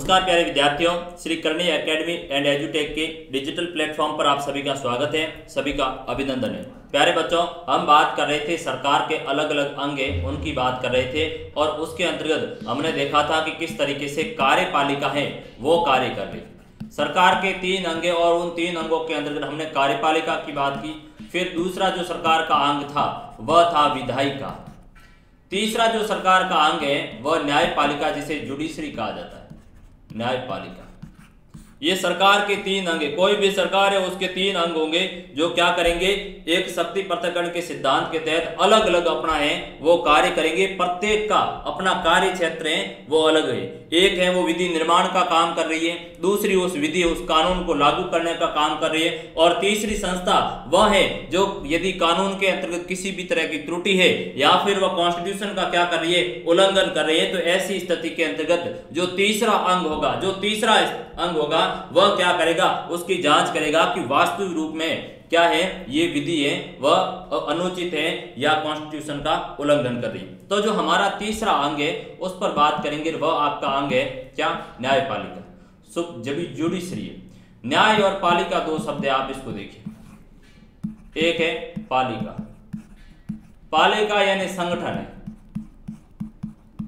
नमस्कार प्यारे विद्यार्थियों, श्री करणी एकेडमी एंड एजुटेक के डिजिटल प्लेटफॉर्म पर आप सभी का स्वागत है, सभी का अभिनंदन है। प्यारे बच्चों, हम बात कर रहे थे सरकार के अलग अलग अंग हैं उनकी बात कर रहे थे और उसके अंतर्गत हमने देखा था कि किस तरीके से कार्यपालिका है वो कार्य कर रही। सरकार के 3 अंग और उन 3 अंगों के अंतर्गत हमने कार्यपालिका की बात की। फिर दूसरा जो सरकार का अंग था वह था विधायिका। तीसरा जो सरकार का अंग है वह न्यायपालिका, जिसे जुडिशरी कहा जाता है, न्यायपालिका। ये सरकार के 3 अंग, कोई भी सरकार है उसके 3 अंग होंगे जो क्या करेंगे, एक शक्ति पृथक्करण के सिद्धांत के तहत अलग अलग अपना है वो कार्य करेंगे। प्रत्येक का अपना कार्य क्षेत्र है वो अलग है। एक है वो विधि निर्माण का काम कर रही है, दूसरी उस विधि उस कानून को लागू करने का काम कर रही है, और तीसरी संस्था वह है जो यदि कानून के अंतर्गत किसी भी तरह की त्रुटि है या फिर वह कॉन्स्टिट्यूशन का क्या कर रही है, उल्लंघन कर रही है, तो ऐसी स्थिति के अंतर्गत जो तीसरा अंग होगा वह क्या करेगा, उसकी जांच करेगा कि वास्तविक रूप में क्या है ये विधि है वह अनुचित है या कॉन्स्टिट्यूशन का उल्लंघन कर रही। तो जो हमारा तीसरा अंग है उस पर बात करेंगे, वह आपका अंग है क्या, न्यायपालिका। जब जुडिशरी है, न्याय और पालिका 2 शब्द है, आप इसको देखिए। एक है पालिका, पालिका यानी संगठन है।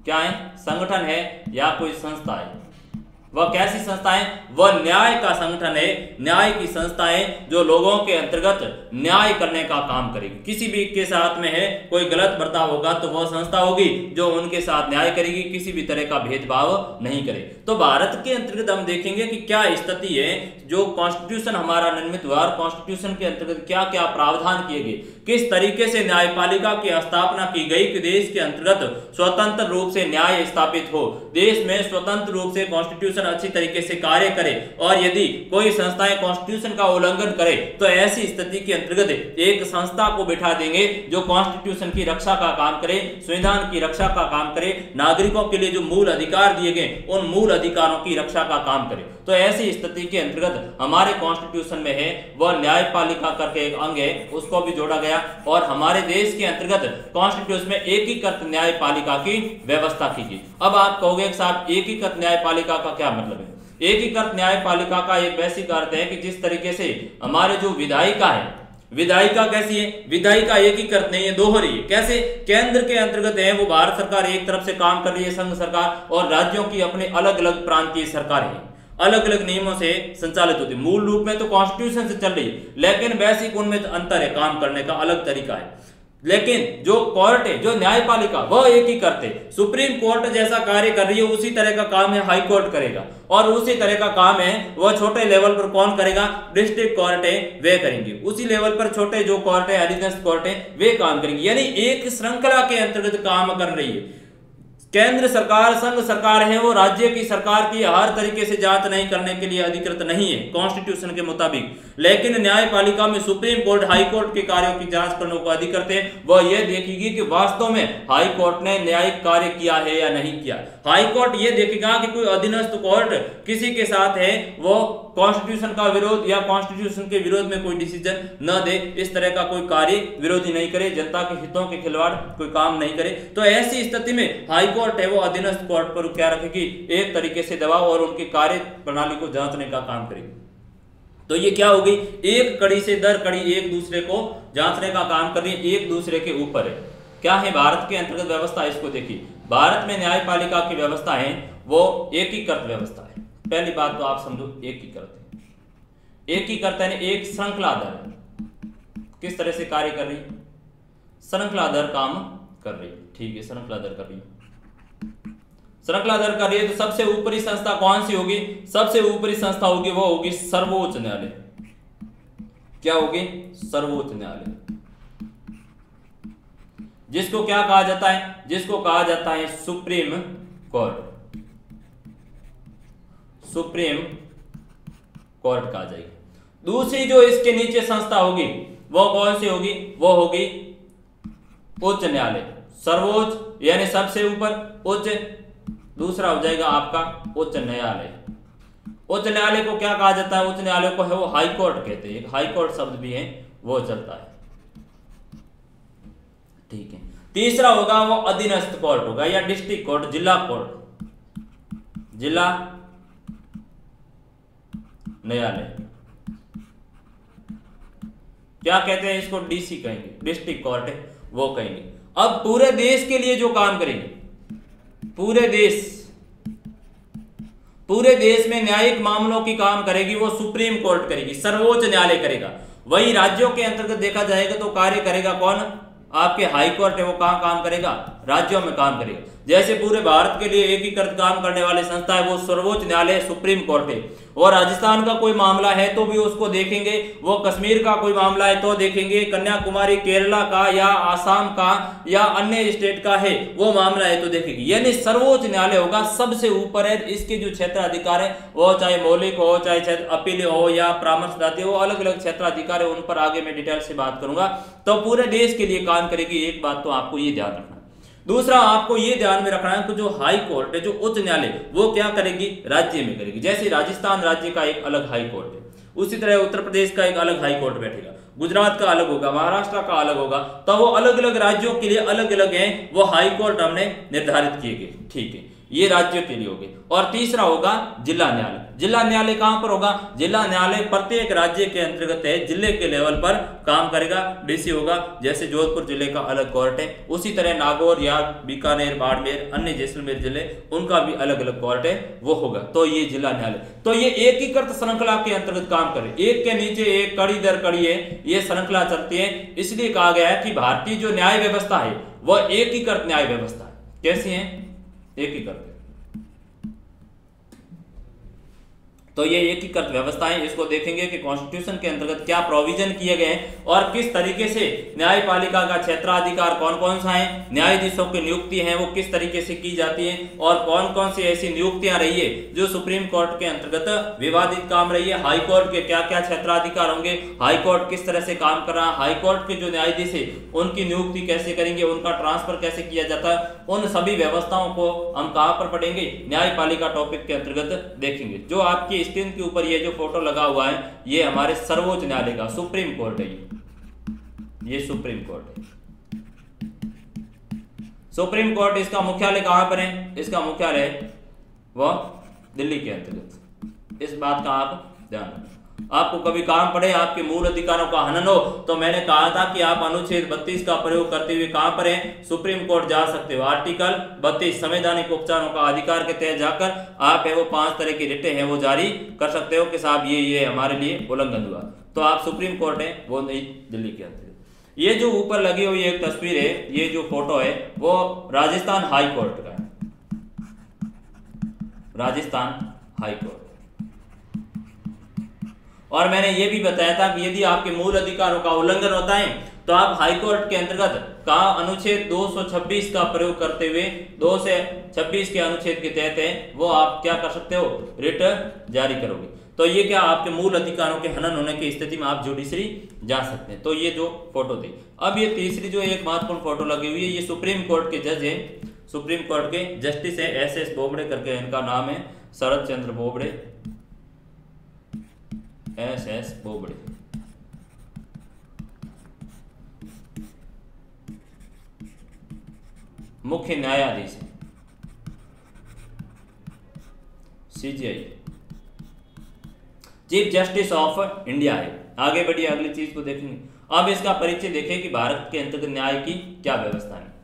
क्या है, संगठन है या कोई संस्था है। वह कैसी संस्था है, वह न्याय का संगठन है, न्याय की संस्था है जो लोगों के अंतर्गत न्याय करने का काम करेगी। किसी भी के साथ में है कोई गलत बर्ताव होगा तो वह संस्था होगी जो उनके साथ न्याय करेगी, किसी भी तरह का भेदभाव नहीं करे। तो भारत के अंतर्गत हम देखेंगे कि क्या स्थिति है, जो कॉन्स्टिट्यूशन हमारा निर्मित हुआ और कॉन्स्टिट्यूशन के अंतर्गत क्या क्या प्रावधान किए गए, किस तरीके से न्यायपालिका की स्थापना की गई कि देश के अंतर्गत स्वतंत्र रूप से न्याय स्थापित हो, देश में स्वतंत्र रूप से कॉन्स्टिट्यूशन अच्छी तरीके से कार्य करे, और यदि कोई संस्थाएं कॉन्स्टिट्यूशन का उल्लंघन करे तो ऐसी स्थिति के अंतर्गत एक संस्था को बिठा देंगे जो कॉन्स्टिट्यूशन की रक्षा का काम करे, संविधान की रक्षा का काम करे, नागरिकों के लिए जो मूल अधिकार दिए गए उन मूल अधिकारों की रक्षा का काम करे। तो ऐसी स्थिति के अंतर्गत हमारे कॉन्स्टिट्यूशन में है वह न्यायपालिका करके एक अंग है, उसको भी जोड़ा गया, और हमारे देश के अंतर्गत कॉन्स्टिट्यूशन में एकीकृत न्यायपालिका की व्यवस्था की गई। अब आप कहोगे साहब एकीकृत न्यायपालिका का क्या मतलब है। एकीकृत न्यायपालिका का एक बेसिक अर्थ है कि जिस तरीके से हमारे जो विधायिका है, विधायिका कैसी है, विधायिका एकीकृत नहीं है, दोहरी है। कैसे, केंद्र के अंतर्गत है वो भारत सरकार एक तरफ से काम कर रही है, संघ सरकार, और राज्यों की अपने अलग अलग प्रांतीय सरकार है, अलग अलग नियमों से संचालित होती है। मूल रूप में तो कॉन्स्टिट्यूशन से चल रही है, लेकिन बेसिक उनमें अंतर है, काम करने का अलग तरीका है। लेकिन जो कोर्ट है, जो न्यायपालिका, वह एक ही करते। सुप्रीम कोर्ट जैसा कार्य कर रही है उसी तरह का काम है हाई कोर्ट करेगा, और उसी तरह का काम है वह छोटे लेवल पर कौन करेगा, डिस्ट्रिक्ट कोर्ट है वे करेंगे। उसी लेवल पर छोटे जो कोर्ट है, एडिशनल कोर्ट है, वे काम करेंगे। यानी एक श्रृंखला के अंतर्गत काम कर रही है। केंद्र सरकार, संघ सरकार है वो राज्य की सरकार की हर तरीके से जांच नहीं करने के लिए अधिकृत नहीं है कॉन्स्टिट्यूशन के मुताबिक, लेकिन न्यायपालिका में सुप्रीम कोर्ट, हाई कोर्ट के कार्यों की जांच करने को अधिकृत है। वह यह देखेगी कि वास्तव में हाई कोर्ट ने न्यायिक कार्य किया है या नहीं किया। हाई कोर्ट यह देखेगा कि कोई अधीनस्थ कोर्ट किसी के साथ है वो कॉन्स्टिट्यूशन का विरोध या कॉन्स्टिट्यूशन के विरोध में कोई डिसीजन न दे, इस तरह का कोई कार्य विरोधी नहीं करे, जनता के हितों के खिलवाड़ कोई काम नहीं करे। तो ऐसी स्थिति में हाई कोर्ट है वो अधीनस्थ कोर्ट पर क्या रखेगी, एक तरीके से दबाव और उनकी कार्य प्रणाली को जांचने का काम करेगी। तो ये क्या होगी, एक कड़ी से दर कड़ी एक दूसरे को जांचने का काम कर रही है, एक दूसरे के ऊपर है। क्या है भारत के अंतर्गत व्यवस्था, इसको देखिए। भारत में न्यायपालिका की व्यवस्था है वो एकीकृत व्यवस्था है। पहली बात तो आप समझो, एकीकृत है। एकीकृत है एक श्रृंखलाधर, किस तरह से कार्य कर रही, श्रृंखलाधर काम कर रही, ठीक है, श्रृंखलाधर कर रही, श्रृंखलाधर कर रही है। तो सबसे ऊपरी संस्था कौन सी होगी, सबसे ऊपरी संस्था होगी वो होगी सर्वोच्च न्यायालय। क्या होगी, सर्वोच्च न्यायालय, जिसको क्या कहा जाता है, जिसको कहा जाता है सुप्रीम कोर्ट। सुप्रीम कोर्ट कहा जाएगी। दूसरी जो इसके नीचे संस्था होगी वो कौन सी होगी, वो होगी उच्च न्यायालय। सर्वोच्च यानी सबसे ऊपर, उच्च दूसरा हो जाएगा आपका उच्च न्यायालय। उच्च न्यायालय को क्या कहा जाता है, उच्च न्यायालय को है वो हाई कोर्ट कहते हैं, हाई कोर्ट शब्द भी है वो चलता है, ठीक है। तीसरा होगा वो अधीनस्थ कोर्ट होगा या डिस्ट्रिक्ट कोर्ट, जिला कोर्ट, जिला न्यायालय, क्या कहते हैं इसको, डीसी कहेंगे, डिस्ट्रिक्ट कोर्ट है वो कहेंगे। अब पूरे देश के लिए जो काम करेंगे, पूरे देश में न्यायिक मामलों की काम करेगी वो सुप्रीम कोर्ट करेगी, सर्वोच्च न्यायालय करेगा। वही राज्यों के अंतर्गत देखा जाएगा तो कार्य करेगा कौन, आपके हाई कोर्ट है, वो कहां काम करेगा, राज्यों में काम करेगा। जैसे पूरे भारत के लिए एकीकृत काम करने वाली संस्था है वो सर्वोच्च न्यायालय सुप्रीम कोर्ट है, और राजस्थान का कोई मामला है तो भी उसको देखेंगे, वो कश्मीर का कोई मामला है तो देखेंगे, कन्याकुमारी केरला का या आसाम का या अन्य स्टेट का है वो मामला है तो देखेंगे। यानी सर्वोच्च न्यायालय होगा, सबसे ऊपर है। इसके जो क्षेत्राधिकार है वो चाहे मौलिक हो, चाहे क्षेत्र अपील हो या परामर्शदाता हो, अलग अलग क्षेत्राधिकार है, उन पर आगे मैं डिटेल से बात करूंगा। तो पूरे देश के लिए काम करेगी, एक बात तो आपको ये ध्यान रखना। दूसरा आपको ये ध्यान में रखना है कि जो हाई कोर्ट है, जो उच्च न्यायालय, वो क्या करेगी, राज्य में करेगी। जैसे राजस्थान राज्य का एक अलग हाई कोर्ट है, उसी तरह उत्तर प्रदेश का एक अलग हाई कोर्ट बैठेगा, गुजरात का अलग होगा, महाराष्ट्र का अलग होगा, तो वो अलग अलग राज्यों के लिए अलग अलग हैं, वो हाई कोर्ट हमने निर्धारित किए गए। ठीक है, ये राज्यों के लिए हो गए। और तीसरा होगा जिला न्यायालय। जिला न्यायालय कहां पर होगा, जिला न्यायालय प्रत्येक राज्य के अंतर्गत है, जिले के लेवल पर काम करेगा, डीसी होगा। जैसे जोधपुर जिले का अलग कोर्ट है, उसी तरह नागौर या बीकानेर, बाड़मेर, अन्य जैसलमेर जिले, उनका भी अलग अलग कोर्ट है, वो होगा। तो ये जिला न्यायालय, तो ये एकीकृत श्रृंखला के अंतर्गत काम करे, एक के नीचे एक, कड़ी दर कड़ी है, ये श्रृंखला चलती है। इसलिए कहा गया है कि भारतीय जो न्याय व्यवस्था है वह एकीकृत न्याय व्यवस्था है। कैसी है, एकीकृत। तो ये एकीकृत व्यवस्था है, इसको देखेंगे कि कॉन्स्टिट्यूशन के अंतर्गत क्या प्रोविजन किए गए हैं और किस तरीके से न्यायपालिका का क्षेत्राधिकार कौन कौन सा है, न्यायाधीशों की नियुक्ति है वो किस तरीके से की जाती है, और कौन कौन सी ऐसी नियुक्तियां रही है जो सुप्रीम कोर्ट के अंतर्गत विवादित काम रही है, हाई कोर्ट के क्या क्या क्षेत्राधिकार होंगे, हाई कोर्ट किस तरह से काम कर रहा है, हाई कोर्ट के जो न्यायाधीश है उनकी नियुक्ति कैसे करेंगे, उनका ट्रांसफर कैसे किया जाता है, उन सभी व्यवस्थाओं को हम कहां पर पढ़ेंगे, न्यायपालिका टॉपिक के अंतर्गत देखेंगे। जो आपकी स्क्रीन के ऊपर ये जो फोटो लगा हुआ है ये हमारे सर्वोच्च न्यायालय का सुप्रीम कोर्ट है, ये सुप्रीम कोर्ट है। सुप्रीम कोर्ट इसका मुख्यालय कहां पर है, इसका मुख्यालय वह दिल्ली के अंतर्गत। इस बात का आप ध्यान रखें। आपको कभी काम पड़े आपके मूल अधिकारों का हनन हो तो मैंने कहा था कि आप अनुच्छेद 32 का प्रयोग करते हुए कहां पर है, सुप्रीम कोर्ट जा सकते हो। आर्टिकल 32 संवैधानिक उपचारों का अधिकार के तहत जाकर आप है वो 5 तरह की रिटें हैं वो जारी कर सकते हो कि साहब ये हमारे लिए उल्लंघन हुआ, तो आप सुप्रीम कोर्ट है वो नहीं दिल्ली के अंतर्गत। ये जो ऊपर लगी हुई एक तस्वीर है, ये जो फोटो है वो राजस्थान हाई कोर्ट का है, राजस्थान हाई कोर्ट। और मैंने ये भी बताया था कि यदि आपके मूल अधिकारों का उल्लंघन होता है तो आप हाई कोर्ट के अंतर्गत का अनुच्छेद 226 का प्रयोग करते हुए 2 से 26 के अनुच्छेद के तहत है वो आप क्या कर सकते हो, रिट जारी करोगे। तो ये क्या आपके मूल अधिकारों के हनन होने की स्थिति में आप जुडिशरी जा सकते हैं। तो ये जो फोटो थी। अब ये तीसरी जो एक महत्वपूर्ण फोटो लगी हुई है, ये सुप्रीम कोर्ट के जज है, सुप्रीम कोर्ट के जस्टिस है SS बोबड़े करके इनका नाम है, शरद चंद्र बोबड़े, SS बोबड़े। मुख्य न्यायाधीश है, CJI, chief justice of India है। आगे बढ़िए, अगली चीज को देखेंगे। अब इसका परिचय देखें कि भारत के अंतर्गत न्याय की क्या व्यवस्था है।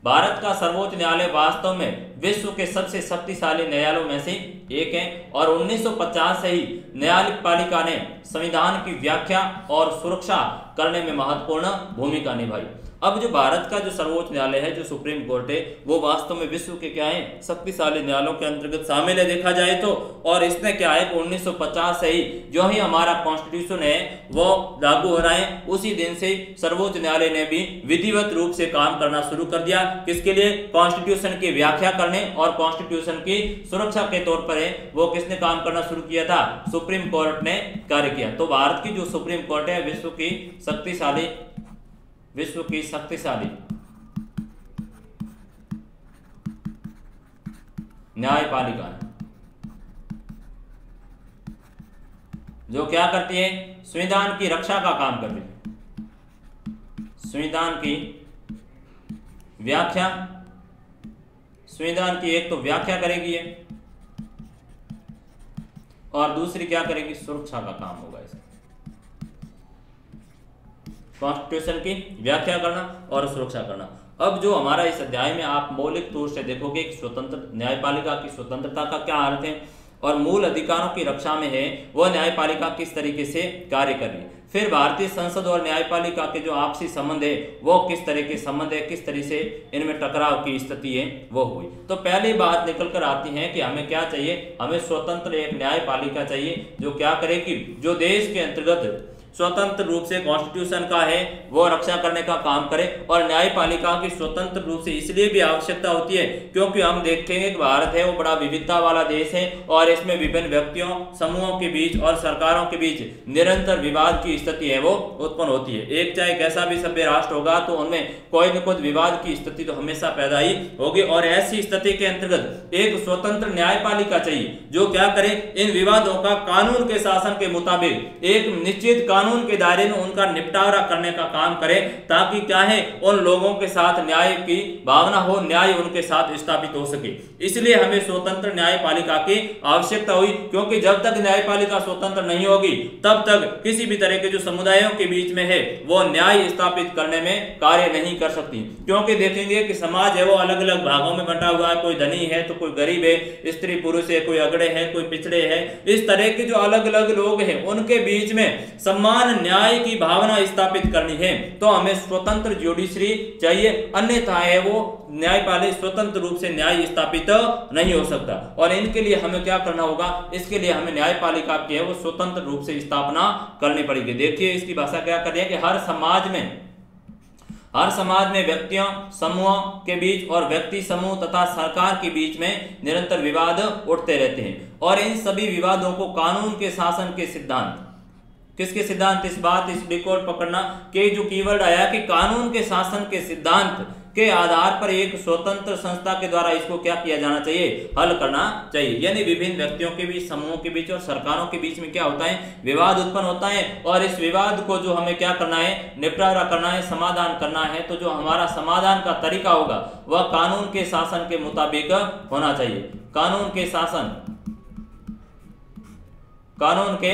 भारत का सर्वोच्च न्यायालय वास्तव में विश्व के सबसे शक्तिशाली न्यायालयों में से एक है और 1950 से ही न्यायपालिका ने संविधान की व्याख्या और सुरक्षा करने में महत्वपूर्ण भूमिका निभाई। अब जो भारत का जो सर्वोच्च न्यायालय है, जो सुप्रीम कोर्ट है, वो वास्तव में विश्व के क्या है, शक्तिशाली न्यायालयों के अंतर्गत शामिल है देखा जाए तो। और इसने क्या है, 1950 से ही जो ही हमारा कॉन्स्टिट्यूशन है वो लागू हो रहा है, उसी दिन से सर्वोच्च न्यायालय ने भी विधिवत रूप से काम करना शुरू कर दिया। किसके लिए, कॉन्स्टिट्यूशन की व्याख्या करने और कॉन्स्टिट्यूशन की सुरक्षा के तौर पर है वो किसने काम करना शुरू किया था, सुप्रीम कोर्ट ने कार्य किया। तो भारत की जो सुप्रीम कोर्ट है विश्व की शक्तिशाली न्यायपालिका है, जो क्या करती है, संविधान की रक्षा का काम कर रही है, संविधान की व्याख्या, संविधान की एक तो व्याख्या करेगी है, और दूसरी क्या करेगी, सुरक्षा का काम होगा इसका। कॉन्स्टिट्यूशन की व्याख्या करना और सुरक्षा करना। अब जो हमारा इस अध्याय में आप मौलिक तौर से देखोगे कि स्वतंत्र न्यायपालिका की स्वतंत्रता का क्या अर्थ है और मूल अधिकारों की रक्षा में है वह न्यायपालिका किस तरीके से कार्य कर रही है। फिर भारतीय संसद और न्यायपालिका के जो आपसी संबंध है वो किस तरह के संबंध है, किस तरह से इनमें टकराव की स्थिति है वो हुई। तो पहली बात निकल कर आती है कि हमें क्या चाहिए, हमें स्वतंत्र एक न्यायपालिका चाहिए जो क्या करे कि जो देश के अंतर्गत स्वतंत्र रूप से कॉन्स्टिट्यूशन का है वो रक्षा करने का काम करे। और न्यायपालिका की स्वतंत्र रूप से इसलिए भी आवश्यकता होती है क्योंकि हम देखेंगे कि भारत है वो बड़ा विविधता वाला देश है और इसमें विभिन्न व्यक्तियों समूहों के बीच और सरकारों के बीच निरंतर विवाद की स्थिति है वो उत्पन्न होती है। एक चाहे कैसा भी सभ्य राष्ट्र होगा तो उनमें कोई न कोई विवाद की स्थिति तो हमेशा पैदा ही होगी। और ऐसी स्थिति के अंतर्गत एक स्वतंत्र न्यायपालिका चाहिए जो क्या करे, इन विवादों का कानून के शासन के मुताबिक एक निश्चित कानून के दायरे में उनका निपटारा करने का काम करे, ताकि क्या है उन लोगों के साथ न्याय की भावना हो, न्याय उनके साथ स्थापित हो सके। इसलिए हमें स्वतंत्र न्यायपालिका की आवश्यकता हुई, क्योंकि जब तक न्यायपालिका स्वतंत्र नहीं होगी तब तक किसी भी तरह के जो समुदायों के बीच में है वो न्याय स्थापित करने में कार्य नहीं कर सकती। क्योंकि देखेंगे कि समाज है वो अलग अलग भागों में बंटा हुआ है, कोई धनी है तो कोई गरीब है, स्त्री पुरुष है, कोई अगड़े है, कोई पिछड़े है। इस तरह के जो अलग अलग लोग हैं उनके बीच में सम्मान न्याय की भावना स्थापित करनी है तो हमें स्वतंत्र ज्यूडिशरी चाहिए, अन्यथा है वो न्यायपालिका स्वतंत्र रूप से न्याय स्थापित नहीं हो सकता। और इनके लिए हमें क्या करना होगा, इसके लिए हमें न्यायपालिका की है वो स्वतंत्र रूप से स्थापना करनी पड़ेगी। देखिए इसकी भाषा क्या कर रही है कि हर समाज में व्यक्तियों समूहों के बीच और व्यक्ति समूह तथा सरकार के बीच में निरंतर विवाद उठते रहते हैं और इन सभी विवादों को कानून के शासन के सिद्धांत, किसके सिद्धांत, इस बात इस रिकॉर्ड पकड़ना कि जो कीवर्ड आया कि कानून के शासन के सिद्धांत के आधार पर एक स्वतंत्र संस्था के द्वारा इसको क्या किया जाना चाहिए, हल करना चाहिए। यानी विभिन्न व्यक्तियों के बीच, समूहों के बीच और सरकारों के बीच में क्या होता है, विवाद उत्पन्न होता है और इस विवाद को जो हमें क्या करना है, निपटारा करना है, समाधान करना है। तो जो हमारा समाधान का तरीका होगा वह कानून के शासन के मुताबिक होना चाहिए। कानून के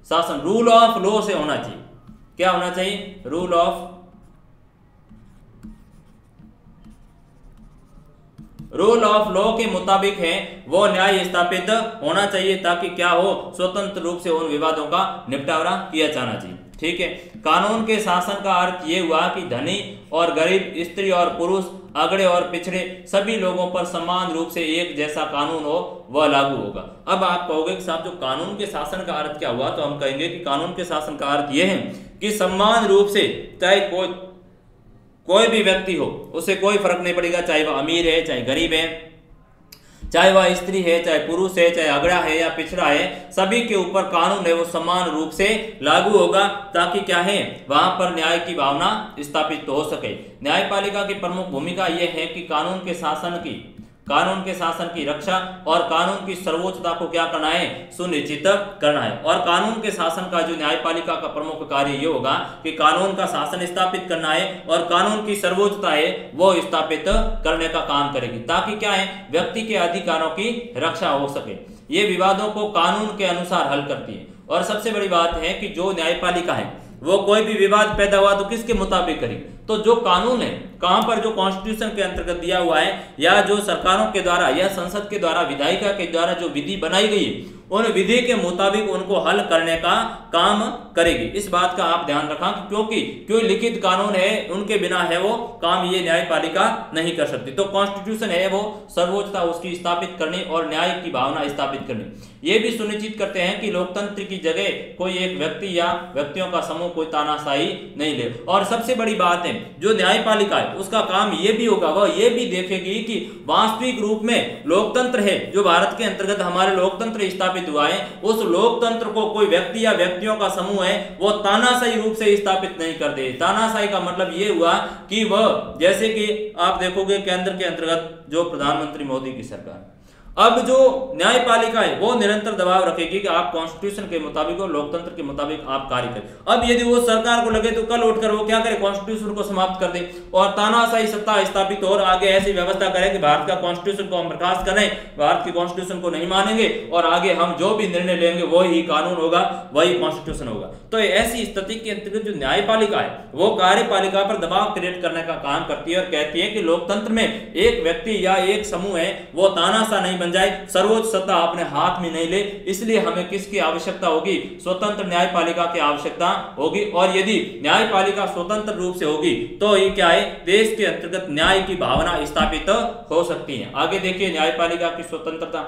शासन रूल ऑफ लॉ से होना चाहिए। क्या होना चाहिए, रूल ऑफ लॉ के मुताबिक है वो न्याय स्थापित होना चाहिए, ताकि क्या हो, स्वतंत्र रूप से उन विवादों का निपटारा किया जाना चाहिए। ठीक है, कानून के शासन का अर्थ ये हुआ कि धनी और गरीब, स्त्री और पुरुष, अगड़े और पिछड़े सभी लोगों पर समान रूप से एक जैसा कानून हो वह लागू होगा। अब आप कहोगे कि साहब जो कानून के शासन का अर्थ क्या हुआ, तो हम कहेंगे कि कानून के शासन का अर्थ यह है कि समान रूप से चाहे कोई भी व्यक्ति हो, उसे कोई फर्क नहीं पड़ेगा, चाहे वह अमीर है चाहे गरीब है, चाहे वह स्त्री है चाहे पुरुष है, चाहे अगड़ा है या पिछड़ा है, सभी के ऊपर कानून है वो समान रूप से लागू होगा, ताकि क्या है वहां पर न्याय की भावना स्थापित तो हो सके। न्यायपालिका की प्रमुख भूमिका यह है कि कानून के शासन की रक्षा और कानून की सर्वोच्चता को क्या करना है, सुनिश्चित करना है। और कानून के शासन का जो न्यायपालिका का प्रमुख कार्य ये होगा कि कानून का शासन स्थापित करना है और कानून की सर्वोच्चता है वो स्थापित करने का काम करेगी, ताकि क्या है व्यक्ति के अधिकारों की रक्षा हो सके। ये विवादों को कानून के अनुसार हल करती है। और सबसे बड़ी बात है कि जो न्यायपालिका है वो कोई भी विवाद पैदा हुआ तो किसके मुताबिक करी, तो जो कानून है कहां पर जो कॉन्स्टिट्यूशन के अंतर्गत दिया हुआ है या जो सरकारों के द्वारा या संसद के द्वारा विधायिका के द्वारा जो विधि बनाई गई है उन विधि के मुताबिक उनको हल करने का काम करेगी। इस बात का आप ध्यान रखा, क्योंकि लिखित कानून है उनके बिना है वो काम ये न्यायपालिका नहीं कर सकती। तो कॉन्स्टिट्यूशन है वो सर्वोच्चता उसकी स्थापित करनी और न्याय की भावना स्थापित करनी। ये भी सुनिश्चित करते हैं कि लोकतंत्र की जगह कोई एक व्यक्ति या व्यक्तियों का समूह कोई तानाशाही नहीं ले। और सबसे बड़ी बात है जो न्यायपालिका है उसका काम ये भी होगा, वह ये भी देखेगी कि वास्तविक रूप में लोकतंत्र है जो भारत के अंतर्गत हमारे लोकतंत्र स्थापित हुआ है, उस लोकतंत्र को कोई व्यक्ति या व्यक्तियों का समूह है वो तानाशाही रूप से स्थापित नहीं कर दे। तानाशाही का मतलब ये हुआ कि वह, जैसे कि आप देखोगे केंद्र के अंतर्गत जो प्रधानमंत्री मोदी की सरकार, अब जो न्यायपालिका है वो निरंतर दबाव रखेगी कि आप कॉन्स्टिट्यूशन के मुताबिक और लोकतंत्र के मुताबिक आप कार्य करें। अब यदि वो सरकार को लगे तो कल उठकर वो क्या करे, कॉन्स्टिट्यूशन को समाप्त कर दे और तानाशाही सत्ता स्थापित और आगे ऐसी व्यवस्था करे कि भारत का कॉन्स्टिट्यूशन को हम बर्खास्त करें, भारत की कॉन्स्टिट्यूशन को नहीं मानेंगे और आगे हम जो भी निर्णय लेंगे वही कानून होगा, वही कॉन्स्टिट्यूशन होगा। तो ऐसी स्थिति के अंतर्गत जो न्यायपालिका है वो कार्यपालिका पर दबाव क्रिएट करने का काम करती है और कहती है कि लोकतंत्र में एक व्यक्ति या एक समूह है वो तानाशाह नहीं बन जाए, सर्वोच्च सत्ता अपने हाथ में नहीं ले, इसलिए हमें किसकी आवश्यकता होगी, स्वतंत्र न्यायपालिका की आवश्यकता होगी। और यदि न्यायपालिका स्वतंत्र रूप से होगी तो ये क्या है, देश के अंतर्गत न्याय की भावना स्थापित हो सकती है। आगे देखिए न्यायपालिका की स्वतंत्रता।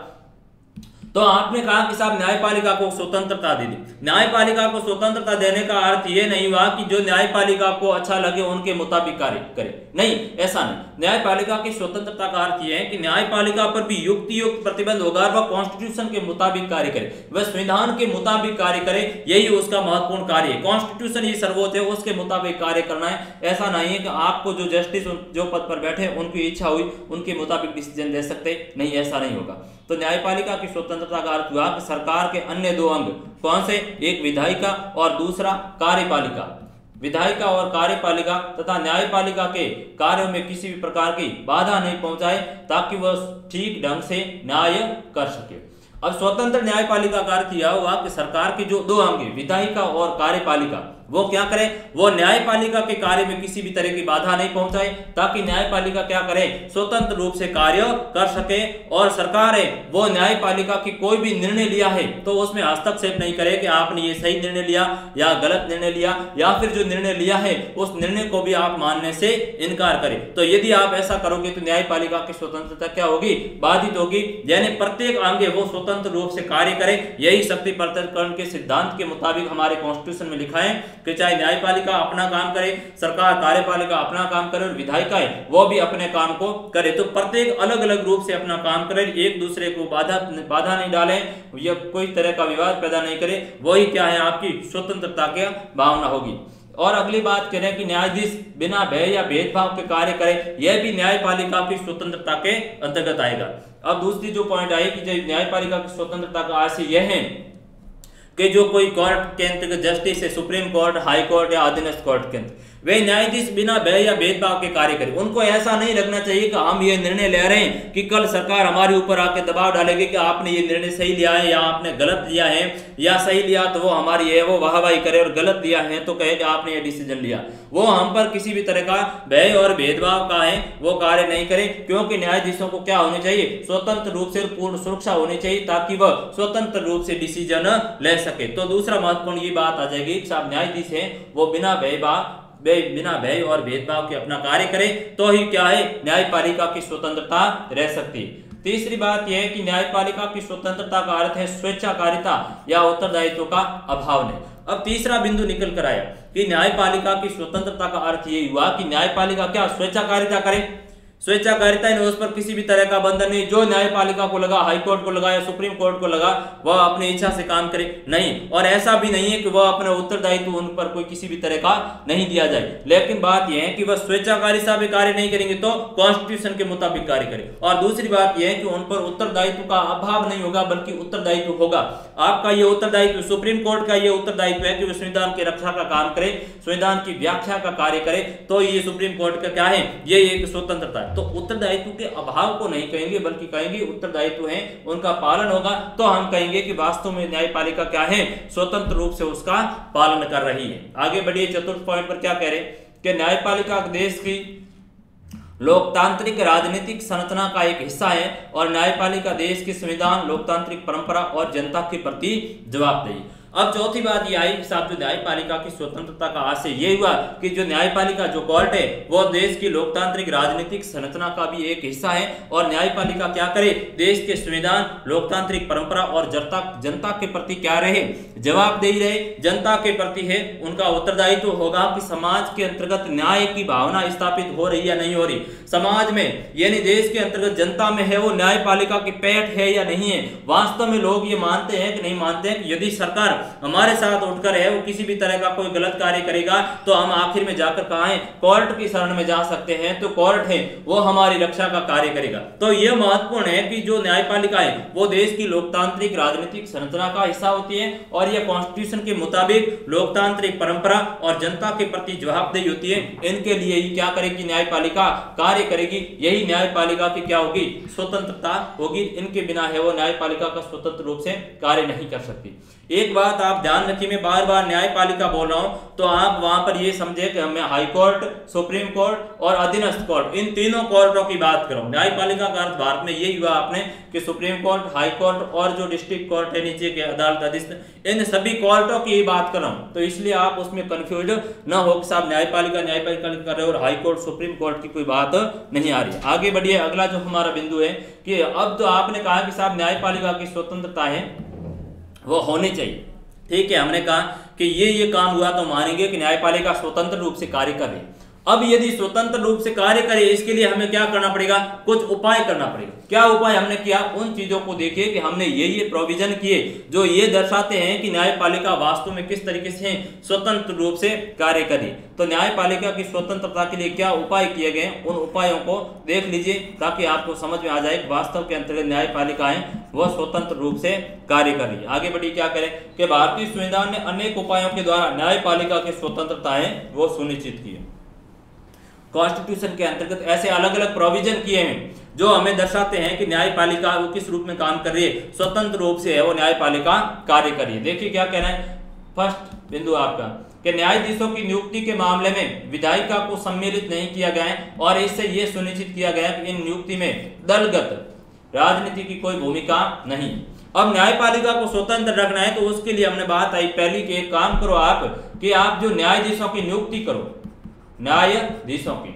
तो आपने कहा कि साहब न्यायपालिका को स्वतंत्रता दे दी। न्यायपालिका को स्वतंत्रता देने का अर्थ ये नहीं हुआ कि जो न्यायपालिका को अच्छा लगे उनके मुताबिक कार्य करे, नहीं, ऐसा नहीं। न्यायपालिका की स्वतंत्रता का अर्थ यह है कि न्यायपालिका पर भी युक्त प्रतिबंध होगा और वह कॉन्स्टिट्यूशन के मुताबिक कार्य करे, वह संविधान के मुताबिक कार्य करे, यही उसका महत्वपूर्ण कार्य है। कॉन्स्टिट्यूशन ही सर्वोच्च है, उसके मुताबिक कार्य करना है। ऐसा नहीं है कि आपको जो जस्टिस जो पद पर बैठे उनकी इच्छा हुई उनके मुताबिक डिसीजन ले सकते, नहीं, ऐसा नहीं होगा। तो न्यायपालिका की स्वतंत्रता का अर्थ हुआ कि सरकार के अन्य दो अंग कौन से, एक विधायिका और दूसरा कार्यपालिका, विधायिका और कार्यपालिका तथा न्यायपालिका के कार्यों में किसी भी प्रकार की बाधा नहीं पहुंचाए ताकि वह ठीक ढंग से न्याय कर सके। अब स्वतंत्र न्यायपालिका का अर्थ यह हुआ कि सरकार के जो दो अंग विधायिका और कार्यपालिका वो क्या करे, वो न्यायपालिका के कार्य में किसी भी तरह की बाधा नहीं पहुंचाए ताकि न्यायपालिका क्या करे, स्वतंत्र रूप से कार्य कर सके। और सरकार है वो न्यायपालिका की कोई भी निर्णय लिया है तो उसमें हस्तक्षेप नहीं करे कि आपने ये सही निर्णय लिया या गलत निर्णय लिया, या फिर जो निर्णय लिया है उस निर्णय को भी आप मानने से इनकार करें। तो यदि आप ऐसा करोगे तो न्यायपालिका की स्वतंत्रता क्या होगी, बाधित होगी। यानी प्रत्येक अंग वो स्वतंत्र रूप से कार्य करे, यही शक्ति पृथक्करण के सिद्धांत के मुताबिक हमारे कॉन्स्टिट्यूशन में लिखा है कि चाहे न्यायपालिका अपना काम करे, सरकार कार्यपालिका अपना काम करे और विधायिका है वो भी अपने काम को करे। तो प्रत्येक अलग अलग रूप से अपना काम करे, एक दूसरे को बाधा नहीं डाले, या कोई तरह का विवाद पैदा नहीं करे, वही क्या है आपकी स्वतंत्रता की भावना होगी। और अगली बात करें कि न्यायाधीश बिना भय या भेदभाव के कार्य करे, यह भी न्यायपालिका की स्वतंत्रता के अंतर्गत आएगा। अब दूसरी जो पॉइंट आई कि जो न्यायपालिका की स्वतंत्रता का आशय यह है कि जो कोई कोर्ट के अंतर्गत जस्टिस है, सुप्रीम कोर्ट, हाई कोर्ट या अधीनस्थ कोर्ट के अंतर्गत, वे न्यायाधीश बिना भय या भेदभाव के कार्य करें। उनको ऐसा नहीं लगना चाहिए कि हम ये निर्णय ले रहे हैं कि कल सरकार हमारे ऊपर आके दबाव डालेगी कि आपने ये निर्णय सही लिया है या आपने गलत लिया है, या सही लिया तो वो हमारी है वो वाहवाही करे और गलत लिया है तो कहे कि आपने ये डिसीजन लिया। वो हम पर किसी भी तरह का भय और भेदभाव का है वो कार्य नहीं करे, क्योंकि न्यायाधीशों को क्या होनी चाहिए, स्वतंत्र रूप से पूर्ण सुरक्षा होनी चाहिए ताकि वह स्वतंत्र रूप से डिसीजन ले सके। तो दूसरा महत्वपूर्ण ये बात आ जाएगी कि साहब न्यायाधीश है वो बिना भय और भेदभाव के अपना कार्य करे, तो ही क्या है, न्यायपालिका की स्वतंत्रता रह सकती है। तीसरी बात यह है कि न्यायपालिका की स्वतंत्रता का अर्थ है स्वेच्छाकारिता या उत्तरदायित्व का अभाव नहीं। अब तीसरा बिंदु निकल कर आया कि न्यायपालिका की स्वतंत्रता का अर्थ ये हुआ कि न्यायपालिका क्या स्वेच्छाकारिता करे, स्वेच्छाकारिता है, उस पर किसी भी तरह का बंधन नहीं। जो न्यायपालिका को लगा, हाई कोर्ट को लगा या सुप्रीम कोर्ट को लगा, वह अपनी इच्छा से काम करे, नहीं। और ऐसा भी नहीं है कि वह अपना उत्तरदायित्व उन पर कोई किसी भी तरह का नहीं दिया जाए। लेकिन बात यह है कि वह स्वेच्छाकारिता भी कार्य नहीं करेंगे तो कॉन्स्टिट्यूशन के मुताबिक कार्य करें। और दूसरी बात यह है कि उन पर उत्तरदायित्व का अभाव नहीं होगा बल्कि उत्तरदायित्व होगा। आपका यह उत्तरदायित्व, सुप्रीम कोर्ट का यह उत्तरदायित्व है कि वह संविधान की रक्षा का काम करे, संविधान की व्याख्या का कार्य करे, तो ये सुप्रीम कोर्ट का क्या है, ये एक स्वतंत्रता है। तो उत्तरदायित्व के अभाव को नहीं कहेंगे बल्कि कहेंगे उत्तरदायित्व है उनका पालन होगा, तो हम कहेंगे कि वास्तव में न्यायपालिका क्या है, स्वतंत्र रूप से उसका पालन कर रही है। आगे बढ़िए, चतुर्थ पॉइंट पर क्या कह रहे कि न्यायपालिका देश की लोकतांत्रिक राजनीतिक संरचना का एक हिस्सा है और न्यायपालिका देश की संविधान, लोकतांत्रिक परंपरा और जनता के प्रति जवाबदेही। अब चौथी बात ये आई कि साहब जो न्यायपालिका की स्वतंत्रता का आशय ये हुआ कि जो न्यायपालिका जो कोर्ट है वो देश की लोकतांत्रिक राजनीतिक संरचना का भी एक हिस्सा है और न्यायपालिका क्या करे, देश के संविधान, लोकतांत्रिक परंपरा और जनता के प्रति क्या रहे, जवाबदेही रहे। जनता के प्रति है उनका उत्तरदायित्व होगा कि समाज के अंतर्गत न्याय की भावना स्थापित हो रही या नहीं हो रही। समाज में यानी देश के अंतर्गत जनता में है वो न्यायपालिका की पैठ है या नहीं है। वास्तव में लोग ये मानते हैं कि नहीं मानते हैं कि यदि सरकार हमारे साथ उठकर है वो किसी भी तरह का कोई गलत कार्य करेगा तो हम आखिर में जाकर कहाँ है, कोर्ट की शरण में जा सकते हैं। तो कोर्ट है वो हमारी रक्षा का कार्य करेगा। तो यह महत्वपूर्ण है कि जो न्यायपालिका है वो देश की लोकतांत्रिक राजनीतिक संरचना का हिस्सा होती है और यह कॉन्स्टिट्यूशन के मुताबिक लोकतांत्रिक परंपरा और जनता के प्रति जवाबदेही होती है। इनके लिए ही क्या करेगी, न्यायपालिका कार्य करेगी। यही न्यायपालिका की क्या होगी, स्वतंत्रता होगी। इनके बिना है वो न्यायपालिका का स्वतंत्र रूप से कार्य नहीं कर सकती। एक बात आप ध्यान रखिए, मैं बार बार न्यायपालिका बोल रहा हूं तो आप वहां पर ये समझे कि मैं हाई कोर्ट, सुप्रीम कोर्ट और अधीनस्थ कोर्ट, इन तीनों कोर्टों की बात कर रहा हूं। न्यायपालिका का अर्थ भारत में यही हुआ आपने कि सुप्रीम कोर्ट, हाई कोर्ट और जो डिस्ट्रिक्ट कोर्ट है नीचे के अदालत अधीनस्थ, इन सभी कोर्टों की ही बात कर रहा हूं। तो इसलिए आप उसमें कंफ्यूज न हो कि साहब न्यायपालिका कर रहे हो और हाई कोर्ट, सुप्रीम कोर्ट की कोई बात नहीं आ रही है। आगे बढ़िए, अगला जो हमारा बिंदु है कि अब तो आपने कहा कि साहब न्यायपालिका की स्वतंत्रता है वो होनी चाहिए। ठीक है, हमने कहा कि ये काम हुआ तो मानेंगे कि न्यायपालिका स्वतंत्र रूप से कार्य करे। अब यदि स्वतंत्र रूप से कार्य करे इसके लिए हमें क्या करना पड़ेगा, कुछ उपाय करना पड़ेगा। क्या उपाय हमने किया, उन चीजों को देखिए कि हमने ये प्रोविजन किए जो ये दर्शाते हैं कि न्यायपालिका वास्तव में किस तरीके से स्वतंत्र रूप से कार्य करे। तो न्यायपालिका की स्वतंत्रता के लिए क्या उपाय किए गए, उन उपायों को देख लीजिए ताकि आपको समझ में आ जाए वास्तव के अंतर्गत न्यायपालिकाएं वह स्वतंत्र रूप से कार्य कर रही है। आगे बढ़िए, क्या करें कि भारतीय संविधान ने अनेक उपायों के द्वारा न्यायपालिका की स्वतंत्रता है वो सुनिश्चित की है। कॉन्स्टिट्यूशन के अंतर्गत ऐसे अलग अलग प्रोविजन किए हैं जो हमें दर्शाते हैं कि न्यायपालिका वो किस रूप में काम कर रही है, स्वतंत्र रूप से है वो न्यायपालिका कार्य कर रही है। देखिए क्या कहना है, फर्स्ट बिंदु आपका कि न्यायाधीशों की नियुक्ति के मामले में विधायिका को सम्मिलित नहीं किया गया है और इससे यह सुनिश्चित किया गया कि इन नियुक्ति में दलगत राजनीति की कोई भूमिका नहीं। अब न्यायपालिका को स्वतंत्र रखना है तो उसके लिए हमने बात आई पहली कि एक काम करो आप कि आप जो न्यायाधीशों की नियुक्ति करो, न्यायाधीशों की,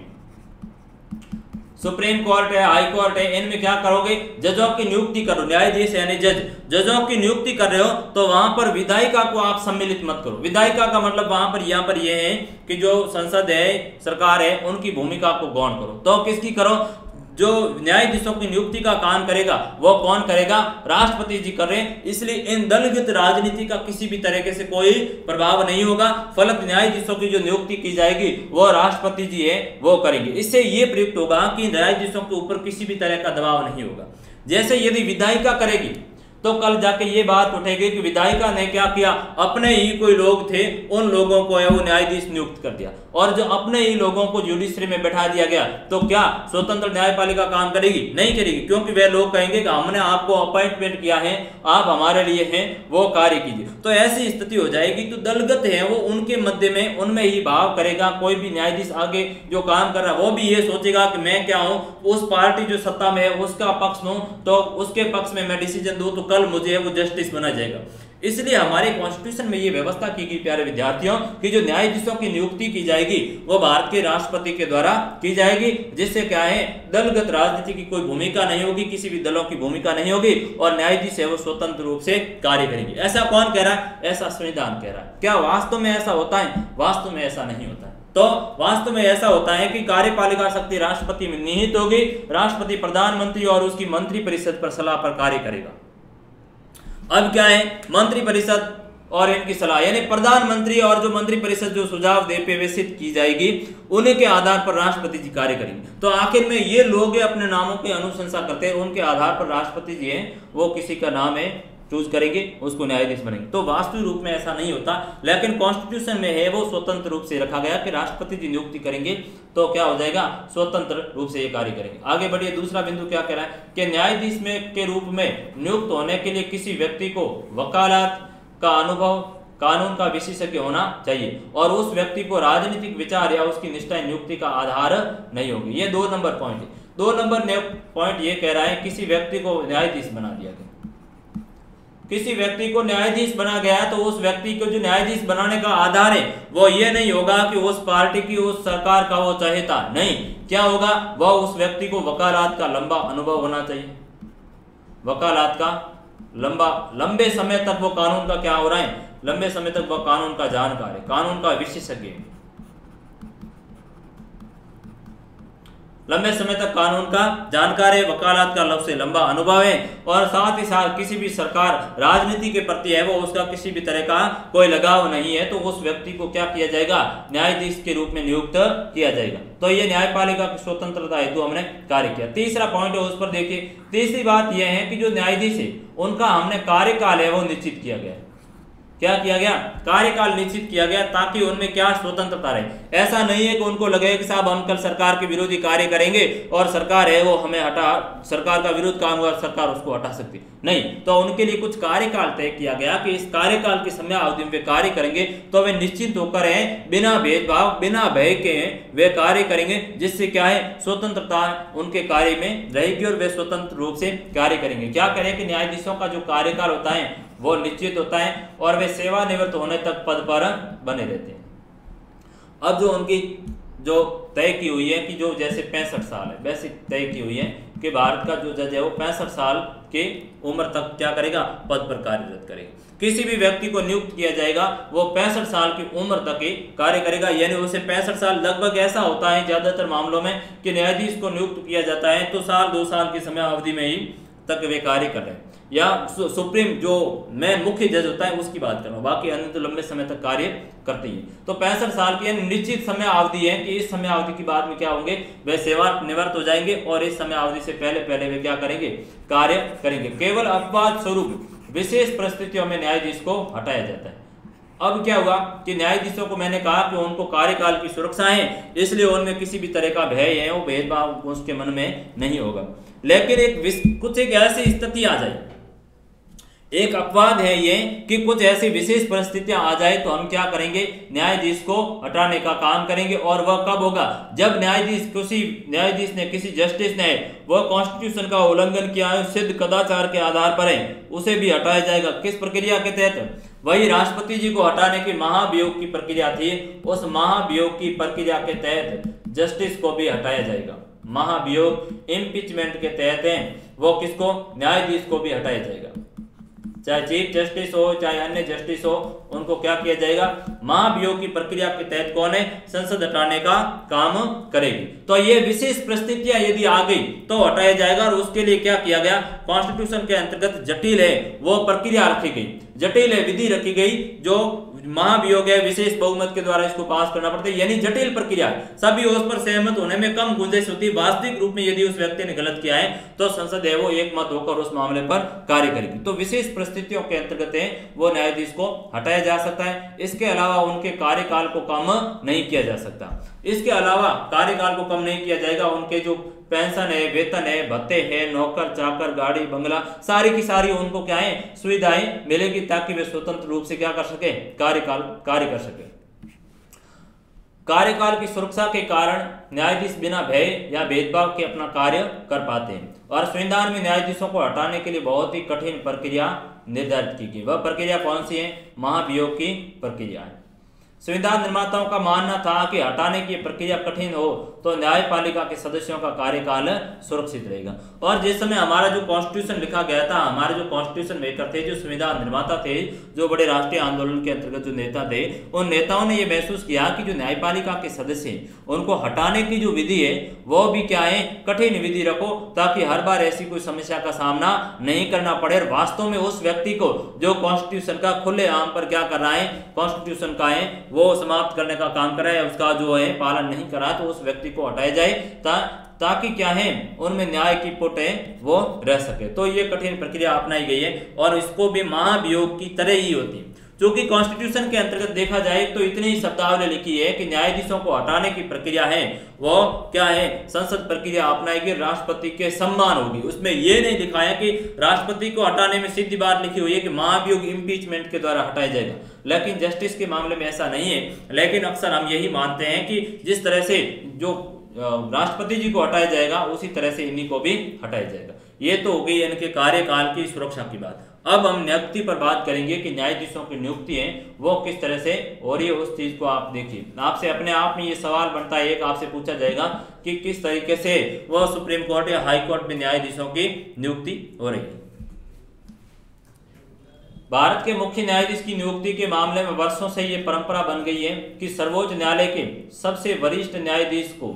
सुप्रीम कोर्ट है, हाई कोर्ट है, इनमें क्या करोगे, जजों की नियुक्ति करो। न्यायाधीश यानी जज, जजों की नियुक्ति कर रहे हो तो वहां पर विधायिका को आप सम्मिलित मत करो। विधायिका का मतलब वहां पर यहाँ पर यह है कि जो संसद है, सरकार है, उनकी भूमिका को गौण करो। तो किसकी करो, जो न्यायाधीशों की नियुक्ति का काम करेगा वो कौन करेगा, राष्ट्रपति जी कर रहे हैं। इसलिए इन दलगत राजनीति का किसी भी तरीके से कोई प्रभाव नहीं होगा। फलत न्यायाधीशों की जो नियुक्ति की जाएगी वो राष्ट्रपति जी है वो करेंगे। इससे ये प्रयुक्त होगा कि न्यायाधीशों के ऊपर किसी भी तरह का दबाव नहीं होगा। जैसे यदि विधायिका करेगी तो कल जाके ये बात उठेगी कि विधायिका ने क्या किया, अपने ही कोई लोग थे उन लोगों को है वो न्यायाधीश नियुक्त कर दिया और जो अपने ही लोगों को जुडिशरी में बैठा दिया गया तो क्या स्वतंत्र न्यायपालिका काम करेगी, नहीं करेगी। क्योंकि वे लोग कहेंगे कि हमने आपको अपॉइंटमेंट किया है, आप हमारे लिए हैं, वो कार्य कीजिए। तो ऐसी स्थिति हो जाएगी। तो दलगत है वो उनके मध्य में उनमें ही भाव करेगा। कोई भी न्यायाधीश आगे जो काम कर रहा है वो भी ये सोचेगा कि मैं क्या हूं, उस पार्टी जो सत्ता में है उसका पक्ष लूं तो उसके पक्ष में मैं डिसीजन दूं तो कल मुझे वो जस्टिस बना जाएगा। इसलिए हमारे कॉन्स्टिट्यूशन में ये व्यवस्था की गई प्यारे विद्यार्थियों कि जो न्यायाधीशों की नियुक्ति की जाएगी वो भारत के राष्ट्रपति के द्वारा की जाएगी, जिससे क्या है दलगत राजनीति की कोई भूमिका नहीं होगी, किसी भी दलों की भूमिका नहीं होगी और न्यायाधीश है वो स्वतंत्र रूप से कार्य करेंगे। ऐसा कौन कह रहा है, ऐसा संविधान कह रहा है। क्या वास्तव में ऐसा होता है, वास्तव में ऐसा नहीं होता है। तो वास्तव में ऐसा होता है कि कार्यपालिका शक्ति राष्ट्रपति में निहित होगी। राष्ट्रपति प्रधानमंत्री और उसकी मंत्री परिषद पर सलाह पर कार्य करेगा। अब क्या है, मंत्री परिषद और इनकी सलाह यानी प्रधानमंत्री और जो मंत्री परिषद जो सुझाव दे पेशित की जाएगी उन्हीं के आधार पर राष्ट्रपति जी कार्य करेंगे। तो आखिर में ये लोग अपने नामों की अनुशंसा करते हैं, उनके आधार पर राष्ट्रपति जी हैं वो किसी का नाम है चूज करेंगे, उसको न्यायाधीश बनेंगे। तो वास्तविक रूप में ऐसा नहीं होता, लेकिन कॉन्स्टिट्यूशन में है वो स्वतंत्र रूप से रखा गया कि राष्ट्रपति जी नियुक्ति करेंगे तो क्या हो जाएगा, स्वतंत्र रूप से ये कार्य करेंगे। आगे बढ़िए, दूसरा बिंदु क्या कह रहा है कि न्यायाधीश में के रूप में नियुक्त होने के लिए किसी व्यक्ति को वकालत का अनुभव, कानून का विशेषज्ञ होना चाहिए और उस व्यक्ति को राजनीतिक विचार या उसकी निष्ठा नियुक्ति का आधार नहीं होगी। ये 2 नंबर पॉइंट है। 2 नंबर पॉइंट ये कह रहा है किसी व्यक्ति को न्यायाधीश बना दिया गया, किसी व्यक्ति को न्यायाधीश बना गया तो उस व्यक्ति को जो न्यायाधीश बनाने का आधार है वो ये नहीं होगा कि उस पार्टी की, उस सरकार का वो चाहेता नहीं। क्या होगा, वह उस व्यक्ति को वकालत का लंबा अनुभव होना चाहिए। वकालत का लंबे समय तक वो कानून का क्या हो रहा है, लंबे समय तक वह कानून का जानकार है, कानून का विशेषज्ञ है। लंबे समय तक कानून का जानकार है, वकालत का सबसे लंबा अनुभव है, और साथ ही साथ किसी भी सरकार राजनीति के प्रति है वो उसका किसी भी तरह का कोई लगाव नहीं है, तो उस व्यक्ति को क्या किया जाएगा, न्यायाधीश के रूप में नियुक्त किया जाएगा। तो ये न्यायपालिका की स्वतंत्रता हेतु हमने कार्य किया। तीसरा पॉइंट है उस पर देखिए। तीसरी बात यह है कि जो न्यायाधीश है उनका हमने कार्यकाल है वो निश्चित किया गया। क्या किया गया, कार्यकाल निश्चित किया गया, ताकि उनमें क्या स्वतंत्रता रहे। ऐसा नहीं है कि उनको लगे कि साहब हम कल सरकार के विरोधी कार्य करेंगे और सरकार है वो हमें सरकार का विरोध काम हुआ, सरकार उसको हटा सकती नहीं। तो उनके लिए कुछ कार्यकाल तय किया गया कि इस कार्यकाल की समय अवधि में वे कार्य करेंगे, तो वे निश्चित होकर है बिना भेदभाव बिना भय के वे कार्य करेंगे, जिससे क्या है स्वतंत्रता उनके कार्य में रहेगी और वे स्वतंत्र रूप से कार्य करेंगे। क्या करें कि न्यायाधीशों का जो कार्यकाल होता है वो निश्चित होता है और वे सेवानिवृत्त होने तक पद पर बने रहते हैं। अब जो उनकी जो तय की हुई है कि जो जैसे 65 साल है, वैसे तय की हुई है कि भारत का जो जज है वो 65 साल की उम्र तक क्या करेगा, पद पर कार्यरत करेगा। किसी भी व्यक्ति को नियुक्त किया जाएगा वो 65 साल की उम्र तक ही कार्य करेगा, यानी उसे 65 साल लगभग ऐसा होता है ज्यादातर मामलों में कि न्यायाधीश को नियुक्त किया जाता है तो साल 2 साल की समय अवधि में ही तक वे कार्य कर रहे हैं। या सुप्रीम जो मैं मुख्य जज होता है उसकी बात कर रहा हूँ, बाकी अन्य तो लंबे समय तक कार्य करते हैं। तो 65 साल की निश्चित समय अवधि है कि इस समय अवधि की बाद में क्या होंगे, वे सेवानिवृत्त हो जाएंगे और इस समय अवधि से पहले वे क्या करेंगे, कार्य करेंगे। केवल अपवाद स्वरूप विशेष परिस्थितियों में न्यायाधीश को हटाया जाता है। अब क्या हुआ कि न्यायाधीशों को मैंने कहा कि उनको कार्यकाल की सुरक्षा है, इसलिए उनमें किसी भी तरह का भय है वो भेदभाव उसके मन में नहीं होगा। लेकिन कुछ एक ऐसी स्थिति आ जाए, एक अपवाद है ये कि कुछ ऐसी विशेष परिस्थितियां आ जाए तो हम क्या करेंगे, न्यायाधीश को हटाने का काम करेंगे। और वह कब होगा, जब न्यायाधीश ने किसी जस्टिस ने वह कॉन्स्टिट्यूशन का उल्लंघन किया है, सिद्ध कदाचार के आधार पर है, उसे भी हटाया जाएगा। किस प्रक्रिया के तहत, वही राष्ट्रपति जी को हटाने की महाभियोग की प्रक्रिया थी, उस महाभियोग की प्रक्रिया के तहत जस्टिस को भी हटाया जाएगा। महाभियोग इम्पीचमेंट के तहत है वो किसको, न्यायाधीश को भी हटाया जाएगा। चाहे चीफ जस्टिस हो चाहे अन्य जस्टिस हो, उनको क्या किया जाएगा, महाभियोग की प्रक्रिया के तहत कौन है, संसद हटाने का काम करेगी। तो ये विशेष परिस्थितियां यदि आ गई तो हटाया जाएगा। और उसके लिए क्या किया गया, कॉन्स्टिट्यूशन के अंतर्गत जटिल है वो प्रक्रिया रखी गई, जटिल है विधि रखी गई, जो महाभियोग है विशेष बहुमत के द्वारा इसको पास करना पड़ता है, यानी जटिल प्रक्रिया, सभी उस पर सहमत होने में कम गुंजाइश होती है। वास्तविक रूप में यदि उस व्यक्ति ने गलत किया है तो संसद है वो एक मत होकर उस मामले पर कार्य करेगी। तो विशेष परिस्थितियों के अंतर्गत है वो न्यायाधीश को हटाया जा सकता है। इसके अलावा उनके कार्यकाल को कम नहीं किया जा सकता। इसके अलावा कार्यकाल को कम नहीं किया जाएगा, उनके जो पेंशन है, वेतन है, भत्ते हैं, नौकर चाकर, गाड़ी बंगला, सारी की सारी उनको क्या है, सुविधाएं मिलेगी, ताकि वे स्वतंत्र रूप से क्या कर सके, कार्य कर सके। कार्यकाल की सुरक्षा के कारण न्यायाधीश बिना भय या भेदभाव के अपना कार्य कर पाते हैं। और संविधान में न्यायाधीशों को हटाने के लिए बहुत ही कठिन प्रक्रिया निर्धारित की गई। वह प्रक्रिया कौन सी है, महाभियोग की प्रक्रिया है। संविधान निर्माताओं का मानना था कि हटाने की प्रक्रिया कठिन हो तो न्यायपालिका के सदस्यों का कार्यकाल सुरक्षित रहेगा। और जिस समय हमारा जो कॉन्स्टिट्यूशन लिखा गया था, हमारे जो कॉन्स्टिट्यूशन मेकर थे, जो संविधान निर्माता थे, जो बड़े राष्ट्रीय आंदोलन के अंतर्गत जो नेता थे, उन नेताओं ने यह महसूस किया कि जो न्यायपालिका के सदस्य हैं उनको हटाने की जो विधि है वो भी क्या है, कठिन विधि रखो, ताकि हर बार ऐसी कोई समस्या का सामना नहीं करना पड़े। और वास्तव में उस व्यक्ति को जो कॉन्स्टिट्यूशन का खुले आम पर क्या कर रहा है, कॉन्स्टिट्यूशन का है वो समाप्त करने का काम कर रहा है, उसका जो है पालन नहीं कर रहा, तो उस व्यक्ति को हटाया जाए ताकि क्या है, उनमें न्याय की पुट है वो रह सके। तो ये कठिन प्रक्रिया अपनाई गई है और इसको भी महाभियोग की तरह ही होती है। क्योंकि कॉन्स्टिट्यूशन के अंतर्गत देखा जाए तो इतनी ही शब्दावली लिखी है कि न्यायाधीशों को हटाने की प्रक्रिया है वो क्या है, संसद प्रक्रिया अपनाएगी, राष्ट्रपति के सम्मान होगी। उसमें यह नहीं लिखा है कि राष्ट्रपति को हटाने में सीधी बात लिखी हुई है कि महाभियोग इम्पीचमेंट के द्वारा हटाया जाएगा, लेकिन जस्टिस के मामले में ऐसा नहीं है। लेकिन अक्सर हम यही मानते हैं कि जिस तरह से जो राष्ट्रपति जी को हटाया जाएगा उसी तरह से इन्हीं को भी हटाया जाएगा। ये तो हो गई इनके कार्यकाल की सुरक्षा की बात। अब हम नियुक्ति पर बात करेंगे कि न्यायाधीशों की नियुक्ति है वो किस तरह से हो रही है। उस चीज को आप देखिए, आपसे अपने आप में ये सवाल बनता है, एक आपसे पूछा जाएगा कि किस तरीके से वह सुप्रीम कोर्ट या हाई कोर्ट में न्यायाधीशों की नियुक्ति हो रही है। भारत के मुख्य न्यायाधीश की नियुक्ति के मामले में वर्षों से ये परंपरा बन गई है कि सर्वोच्च न्यायालय के सबसे वरिष्ठ न्यायाधीश को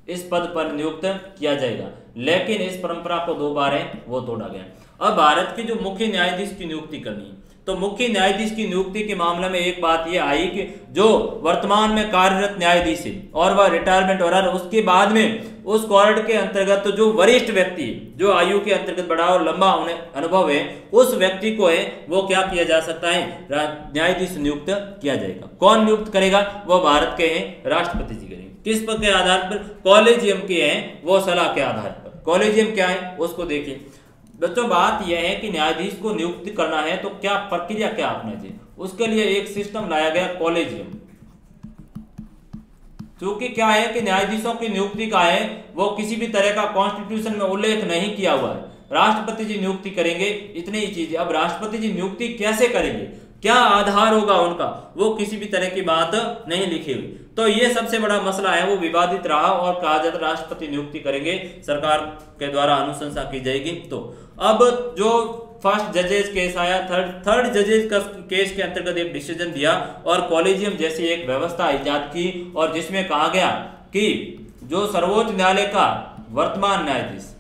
इस पद पर नियुक्त किया जाएगा, लेकिन इस परंपरा को 2 बार है वो तोड़ा गया। अब भारत के जो मुख्य न्यायाधीश की नियुक्ति करनी है, तो मुख्य न्यायाधीश की नियुक्ति के मामले में एक बात यह आई कि जो वर्तमान में कार्यरत न्यायाधीश है और वह रिटायरमेंट हो रहा है, उसके बाद में उस कोर्ट के अंतर्गत तो जो वरिष्ठ व्यक्ति जो आयु के अंतर्गत बड़ा और लंबा अनुभव है, उस व्यक्ति को है वो क्या किया जा सकता है, न्यायाधीश नियुक्त किया जाएगा। कौन नियुक्त करेगा? वो भारत के हैं राष्ट्रपति जी करेंगे। किस पर के आधार पर? कॉलेजियम के हैं वो सलाह के आधार पर। कॉलेजियम क्या है उसको देखिए बच्चों। बात यह है कि न्यायाधीश को नियुक्त करना है तो क्या प्रक्रिया क्या अपना चाहिए, उसके लिए एक सिस्टम लाया गया कॉलेजियम। क्योंकि क्या है कि न्यायाधीशों की नियुक्ति का है वो किसी भी तरह का कॉन्स्टिट्यूशन में उल्लेख नहीं किया हुआ है। राष्ट्रपति जी नियुक्ति करेंगे, इतनी ही चीज। अब राष्ट्रपति जी नियुक्ति कैसे करेंगे, क्या आधार होगा उनका, वो किसी भी तरह की बात नहीं लिखी हुई। तो ये सबसे बड़ा मसला है, वो विवादित रहा और कहा जाता राष्ट्रपति नियुक्ति करेंगे, सरकार के द्वारा अनुशंसा की जाएगी। तो अब जो फर्स्ट जजेस केस आया, थर्ड जजेस का केस के अंतर्गत एक डिसीजन दिया और कॉलेजियम जैसी एक व्यवस्था इजाद की, और जिसमें कहा गया कि जो सर्वोच्च न्यायालय का वर्तमान न्यायाधीश,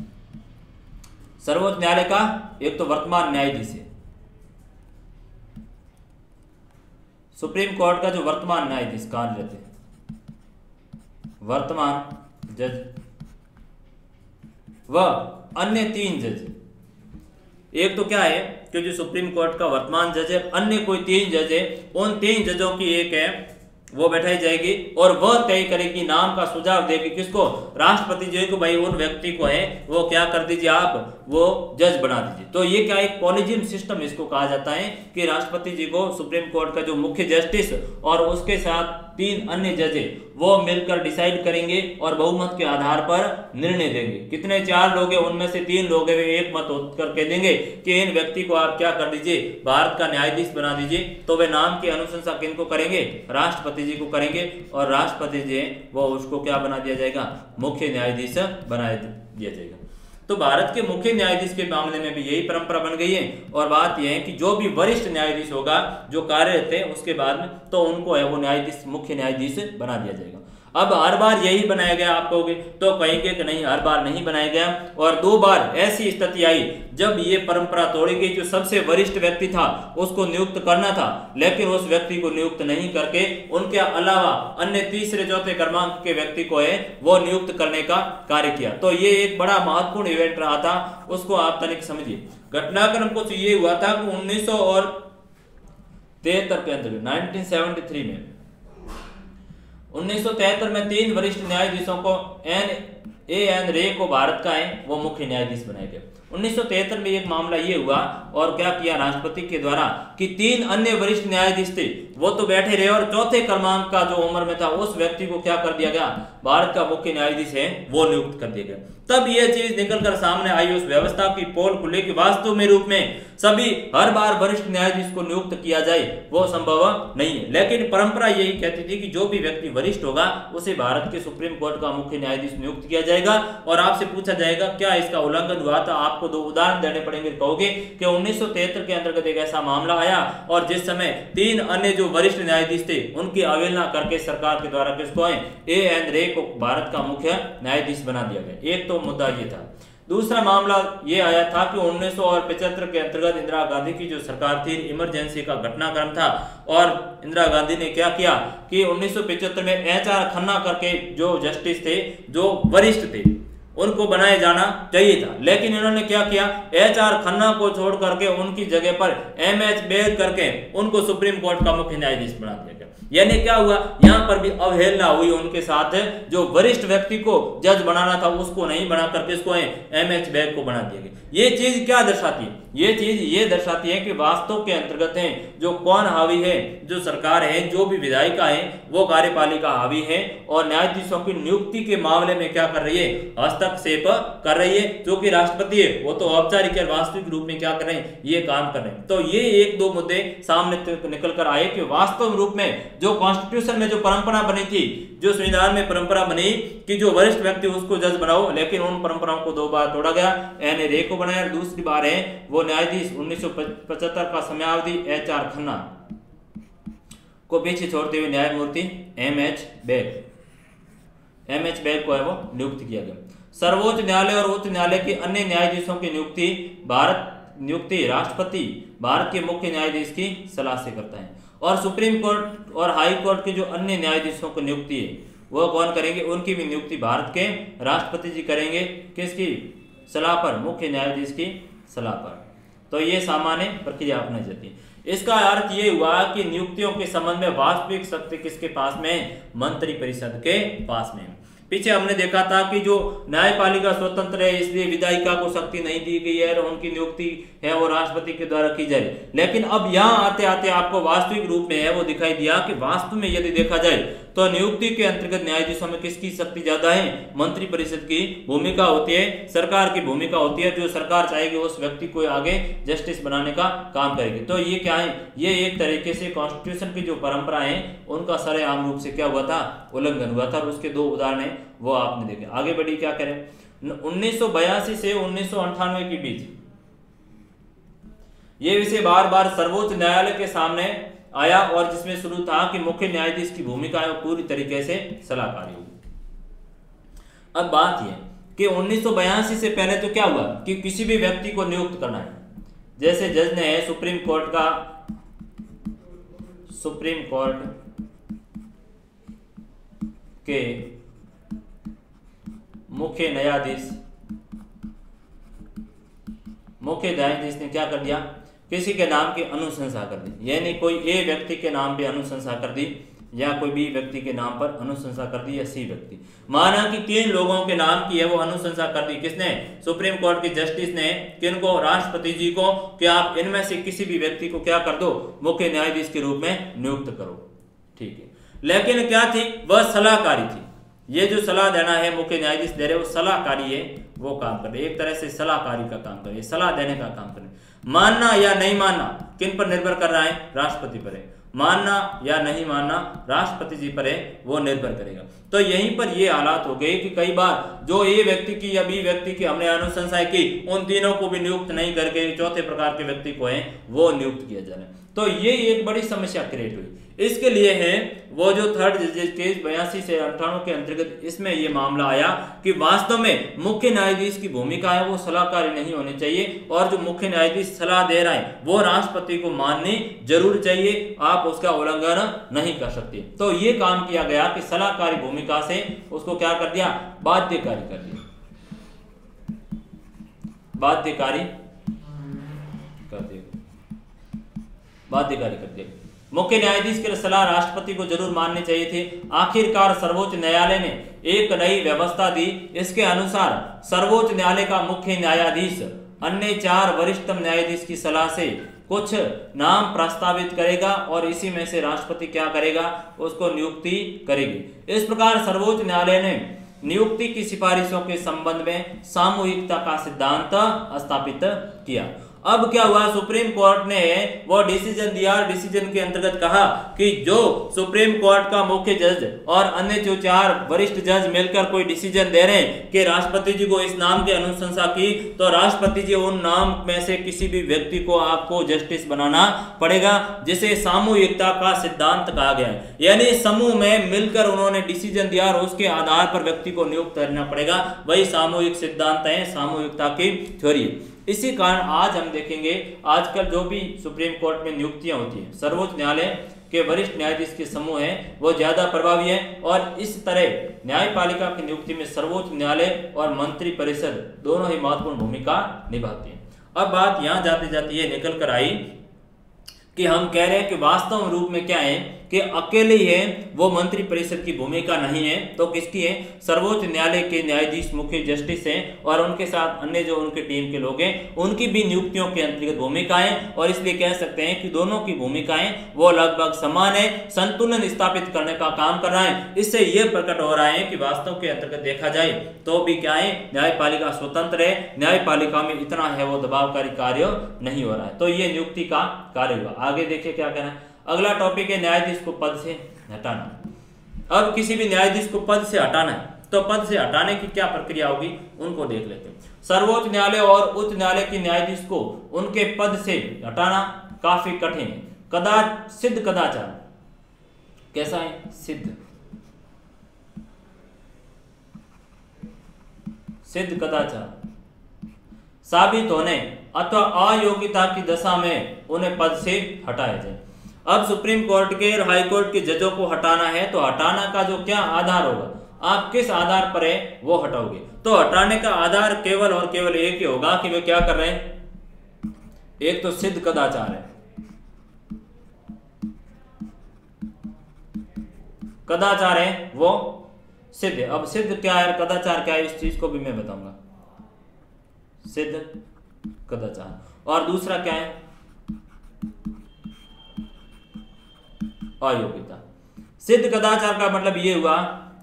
सर्वोच्च न्यायालय का एक तो वर्तमान न्यायाधीश है, सुप्रीम कोर्ट का जो वर्तमान न्यायाधीश कार्यरत है, वर्तमान जज व अन्य 3 जज। एक तो क्या है कि जो सुप्रीम कोर्ट का वर्तमान जज है, अन्य कोई 3 जज है, उन 3 जजों की एक है वो बैठाई जाएगी और वह तय करेगी, नाम का सुझाव देगी किसको, राष्ट्रपति जी को, भाई उन व्यक्ति को है वो क्या कर दीजिए आप, वो जज बना दीजिए। तो ये क्या एक कॉलेजियम सिस्टम इसको कहा जाता है कि राष्ट्रपति जी को सुप्रीम कोर्ट का जो मुख्य जस्टिस और उसके साथ 3 अन्य जज वो मिलकर डिसाइड करेंगे और बहुमत के आधार पर निर्णय देंगे। कितने 4 लोग हैं, उनमें से 3 लोग हैं एक मत करके देंगे कि इन व्यक्ति को आप क्या कर दीजिए, भारत का न्यायाधीश बना दीजिए। तो वे नाम की अनुशंसा किनको करेंगे, राष्ट्रपति जी को करेंगे, और राष्ट्रपति जी वो उसको क्या बना दिया जाएगा, मुख्य न्यायाधीश बना दिया जाएगा। तो भारत के मुख्य न्यायाधीश के मामले में भी यही परंपरा बन गई है। और बात यह है कि जो भी वरिष्ठ न्यायाधीश होगा जो कार्यरत है उसके बाद में, तो उनको है वो न्यायाधीश मुख्य न्यायाधीश बना दिया जाएगा। अब हर बार यही बनाया गया आप कहोगे, तो कहेंगे कि नहीं हर बार नहीं बनाया गया, और 2 बार ऐसी स्थिति आई जब ये परंपरा तोड़ी गई। जो सबसे वरिष्ठ व्यक्ति था उसको नियुक्त करना था, लेकिन उस व्यक्ति को नियुक्त नहीं करके उनके अलावा अन्य तीसरे चौथे क्रमांक के व्यक्ति को है वो नियुक्त करने का कार्य किया। तो ये एक बड़ा महत्वपूर्ण इवेंट रहा था, उसको आप तनिक समझिए। घटनाक्रम कुछ ये हुआ था कि 1973 के अंदर 1973 में 1973 में 3 वरिष्ठ न्यायाधीशों को एन रे को भारत का है वो मुख्य न्यायाधीश बनाए गए। 1973 में एक मामला ये हुआ और क्या किया राष्ट्रपति के द्वारा कि 3 अन्य वरिष्ठ न्यायाधीश थे वो तो बैठे रहे और चौथे क्रमांक का जो उम्र में था उस व्यक्ति को क्या कर दिया गया, भारत का मुख्य न्यायाधीश है वो नियुक्त कर दिया गया। तब यह चीज निकलकर सामने आई, उस व्यवस्था की पोल खुले कि वास्तव में रूप में सभी हर बार वरिष्ठ न्यायाधीश को नियुक्त किया जाए वो संभव नहीं है। लेकिन परंपरा यही कहती थी कि जो भी व्यक्ति वरिष्ठ होगा उसे भारत के सुप्रीम कोर्ट का मुख्य न्यायाधीश नियुक्त किया जाएगा। और आपसे पूछा जाएगा क्या इसका उल्लंघन हुआ था, आपको 2 उदाहरण देने पड़ेंगे। कहोगे कि 1973 के अंतर्गत एक ऐसा मामला आया और जिस समय 3 अन्य जो वरिष्ठ न्यायाधीश थे उनकी अवहेलना करके सरकार के द्वारा किसको है, एन रे को भारत का मुख्य न्यायाधीश बना दिया गया। एक तो मुद्दा ये था। दूसरा मामला ये आया था कि 1975 के अंतर्गत इंदिरा गांधी की जो सरकार थी, इमरजेंसी का घटनाक्रम था और इंदिरा गांधी ने क्या किया कि 1975 में HR खन्ना करके जो जस्टिस थे जो वरिष्ठ थे उनको बनाए जाना चाहिए था, लेकिन इन्होंने क्या किया, HR खन्ना को छोड़ करके उनकी जगह पर MH बेग करके उनको सुप्रीम कोर्ट का मुख्य न्यायाधीश बना दिया गया। यानी क्या हुआ, यहाँ पर भी अवहेलना हुई उनके साथ। जो वरिष्ठ व्यक्ति को जज बनाना था उसको नहीं बना करके इसको MH बेग को बना दिया गया। ये चीज क्या दर्शाती है, ये चीज ये दर्शाती है कि वास्तव के अंतर्गत है जो कौन हावी है, जो सरकार है, जो भी विधायिका है वो कार्यपालिका हावी है और न्यायाधीशों की नियुक्ति के मामले में क्या कर रही है, हस्तक्षेप कर रही है। जो कि राष्ट्रपति है वो तो औपचारिक और वास्तविक रूप में क्या कर रहे हैं, ये काम कर रहे हैं। तो ये 1-2 मुद्दे सामने निकल कर आए कि वास्तव रूप में जो कॉन्स्टिट्यूशन में जो परंपरा बनी थी, जो संविधान में परंपरा बनी कि जो वरिष्ठ व्यक्ति उसको जज बनाओ, लेकिन उन परंपराओं को 2 बार तोड़ा गया। एन रे को बनाया और दूसरी बार है वो न्यायाधीश 1975 का समयावधि HR खन्ना को पीछे छोड़ते हुए न्यायमूर्ति MH बेग MH बेग को है वो नियुक्त किया गया। सर्वोच्च न्यायालय और उच्च न्यायालय के अन्य न्यायाधीशों की नियुक्ति राष्ट्रपति भारत के मुख्य न्यायाधीश की सलाह से करता है। और सुप्रीम कोर्ट और हाई कोर्ट के जो अन्य न्यायाधीशों को नियुक्ति है वो कौन करेंगे, उनकी भी नियुक्ति भारत के राष्ट्रपति जी करेंगे। किसकी सलाह पर, मुख्य न्यायाधीश की सलाह पर। तो ये सामान्य प्रक्रिया अपनाई जाती है। इसका अर्थ ये हुआ कि नियुक्तियों के संबंध में वास्तविक शक्ति किसके पास में, मंत्रिपरिषद के पास में। पीछे हमने देखा था कि जो न्यायपालिका स्वतंत्र है इसलिए विधायिका को शक्ति नहीं दी गई है और उनकी नियुक्ति है वो राष्ट्रपति के द्वारा की जाए। लेकिन अब यहाँ आते आते आपको वास्तविक रूप में है वो दिखाई दिया कि वास्तव में यदि देखा जाए तो नियुक्ति के अंतर्गत न्यायाधीशों में किसकी शक्ति ज्यादा है, मंत्रिपरिषद की भूमिका होती है, सरकार की भूमिका होती है। जो सरकार चाहेगी उस व्यक्ति को आगे जस्टिस बनाने का काम करेगी। तो ये क्या है, ये एक तरीके से कॉन्स्टिट्यूशन की जो परंपरा है उनका सरेआम रूप से क्या हुआ था, उल्लंघन हुआ था। और उसके दो उदाहरण है वो आपने देखे। आगे बढ़ी क्या करें, 1982 से 1998 के बीच ये विषय बार बार सर्वोच्च न्यायालय के सामने आया और जिसमें शुरू था कि मुख्य न्यायाधीश की भूमिका है वो पूरी तरीके से सलाहकारी होगी। अब बात यह कि 1982 से पहले तो क्या हुआ कि किसी भी व्यक्ति को नियुक्त करना है, जैसे जज ने सुप्रीम कोर्ट के मुख्य न्यायाधीश ने क्या कर दिया, किसी के नाम की अनुशंसा कर दी। यानी कोई ए व्यक्ति के नाम पे अनुशंसा कर दी या कोई बी व्यक्ति के नाम पर अनुशंसा कर दी या सी व्यक्ति, माना कि 3 लोगों के नाम की है वो अनुशंसा कर दी। किसने, सुप्रीम कोर्ट की जस्टिस ने किनको, राष्ट्रपति जी को, कि आप इनमें से किसी भी व्यक्ति को क्या कर दो, मुख्य न्यायाधीश के रूप में नियुक्त करो। ठीक है, लेकिन क्या थी, वह सलाहकारी थी। ये जो सलाह देना है मुख्य न्यायाधीश दे रहे वो सलाहकारी है, वो काम कर रहे, एक तरह से सलाहकारी का काम कर रहे, सलाह देने का काम कर रहे। मानना या नहीं मानना किन पर निर्भर कर रहा है, राष्ट्रपति पर है। मानना या नहीं मानना राष्ट्रपति जी पर है, वो निर्भर करेगा। तो यहीं पर ये हालात हो गए कि कई बार जो ए व्यक्ति की या बी व्यक्ति की हमने अनुशंसा की, उन तीनों को भी नियुक्त नहीं करके चौथे प्रकार के व्यक्ति को है वो नियुक्त किया जा रहा है। तो ये एक बड़ी समस्या क्रिएट हुई। इसके लिए है वो जो थर्ड जजेस केस 82 से 98 के अंतर्गत इसमें ये मामला आया कि वास्तव में मुख्य न्यायाधीश की भूमिका है वो सलाहकारी नहीं होनी चाहिए और जो मुख्य न्यायाधीश सलाह दे रहा है वो राष्ट्रपति को माननी जरूर चाहिए, आप उसका उल्लंघन नहीं कर सकते। तो ये काम किया गया कि सलाहकारी भूमिका से उसको क्या कर दिया, बाध्यकारी कर दिया, बाध्यकारी कर दिया। मुख्य न्यायाधीश की सलाह राष्ट्रपति को जरूर माननी चाहिए थी। आखिरकार सर्वोच्च न्यायालय ने एक नई व्यवस्था दी। इसके अनुसार सर्वोच्च न्यायालय का मुख्य न्यायाधीश अन्य 4 वरिष्ठतम न्यायाधीश की सलाह से कुछ नाम प्रस्तावित करेगा और इसी में से राष्ट्रपति क्या करेगा, उसको नियुक्ति करेगी। इस प्रकार सर्वोच्च न्यायालय ने नियुक्ति की सिफारिशों के संबंध में सामूहिकता का सिद्धांत स्थापित किया। अब क्या हुआ, सुप्रीम कोर्ट ने वो डिसीजन दिया। डिसीजन के अंतर्गत कहा कि जो सुप्रीम कोर्ट का मुख्य जज और अन्य जो 4 वरिष्ठ जज मिलकर कोई डिसीजन दे रहे हैं कि राष्ट्रपति जी को इस नाम की अनुशंसा की, तो राष्ट्रपति जी उन नाम में से किसी भी व्यक्ति को आपको जस्टिस बनाना पड़ेगा, जिसे सामूहिकता का सिद्धांत कहा गया है। यानी समूह में मिलकर उन्होंने डिसीजन दिया और उसके आधार पर व्यक्ति को नियुक्त करना पड़ेगा, वही सामूहिक सिद्धांत है, सामूहिकता की थ्योरी। इसी कारण आज हम देखेंगे आजकल जो भी सुप्रीम कोर्ट में नियुक्तियां होती हैं, सर्वोच्च न्यायालय के वरिष्ठ न्यायाधीश के समूह हैं वो ज्यादा प्रभावी हैं और इस तरह न्यायपालिका की नियुक्ति में सर्वोच्च न्यायालय और मंत्रिपरिषद दोनों ही महत्वपूर्ण भूमिका निभाती हैं। अब बात यहाँ जाते जाते ये निकल कर आई कि हम कह रहे हैं कि वास्तव रूप में क्या है कि अकेले ही है वो मंत्रिपरिषद की भूमिका नहीं है, तो किसकी है, सर्वोच्च न्यायालय के न्यायाधीश मुख्य जस्टिस हैं और उनके साथ अन्य जो उनके टीम के लोग हैं उनकी भी नियुक्तियों के अंतर्गत भूमिकाएं, और इसलिए कह सकते हैं कि दोनों की भूमिकाएं वो लगभग समान है, संतुलन स्थापित करने का काम कर रहा है। इससे यह प्रकट हो रहा है कि वास्तव के अंतर्गत देखा जाए तो भी क्या है, न्यायपालिका स्वतंत्र है, न्यायपालिका में इतना है वो दबावकारी कार्य नहीं हो रहा है। तो ये नियुक्ति का कार्य हुआ। आगे देखिए क्या कहना है। अगला टॉपिक है न्यायाधीश को पद से हटाना। अब किसी भी न्यायाधीश को पद से हटाना है तो पद से हटाने की क्या प्रक्रिया होगी उनको देख लेते हैं। सर्वोच्च न्यायालय और उच्च न्यायालय के न्यायाधीश को उनके पद से हटाना काफी कठिन है, सिद्ध कदाचार। कैसा है, सिद्ध सिद्ध कदाचार साबित होने अथवा अयोग्यता की दशा में उन्हें पद से हटाया जाए। अब सुप्रीम कोर्ट के और हाई कोर्ट के जजों को हटाना है तो हटाना का जो क्या आधार होगा, आप किस आधार पर है वो हटाओगे। तो हटाने का आधार केवल और केवल एक ही होगा कि वे क्या कर रहे हैं, एक तो सिद्ध कदाचार है, कदाचार है वो सिद्ध। अब सिद्ध क्या है, कदाचार क्या है, इस चीज को भी मैं बताऊंगा। सिद्ध कदाचार और दूसरा क्या है, अयोग्यता। सिद्ध कदाचार का मतलब ये हुआ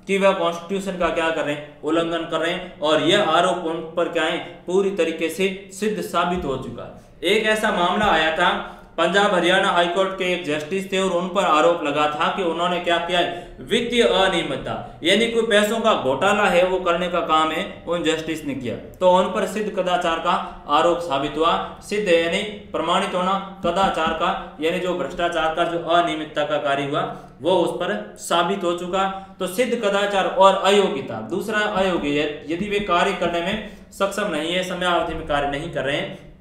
कि वह कॉन्स्टिट्यूशन का क्या कर रहे हैं, उल्लंघन कर रहे हैं और यह आरोप उन पर क्या है, पूरी तरीके से सिद्ध साबित हो चुका है। एक ऐसा मामला आया था, पंजाब हरियाणा हाईकोर्ट के एक जस्टिस थे और उन पर आरोप लगा था कि उन्होंने क्या किया है, वित्तीय अनियमितता यानी कोई पैसों का घोटाला है वो करने का काम है उन जस्टिस ने किया, तो उन पर सिद्ध कदाचार का आरोप साबित हुआ। सिद्ध यानी प्रमाणित होना, कदाचार का यानी जो भ्रष्टाचार का जो अनियमितता का कार्य हुआ वो उस पर साबित हो चुका। तो सिद्ध कदाचार और अयोग्यता, दूसरा अयोग्य यदि वे कार्य करने में सक्षम नहीं है, समयावधि में कार्य नहीं कर रहे हैं,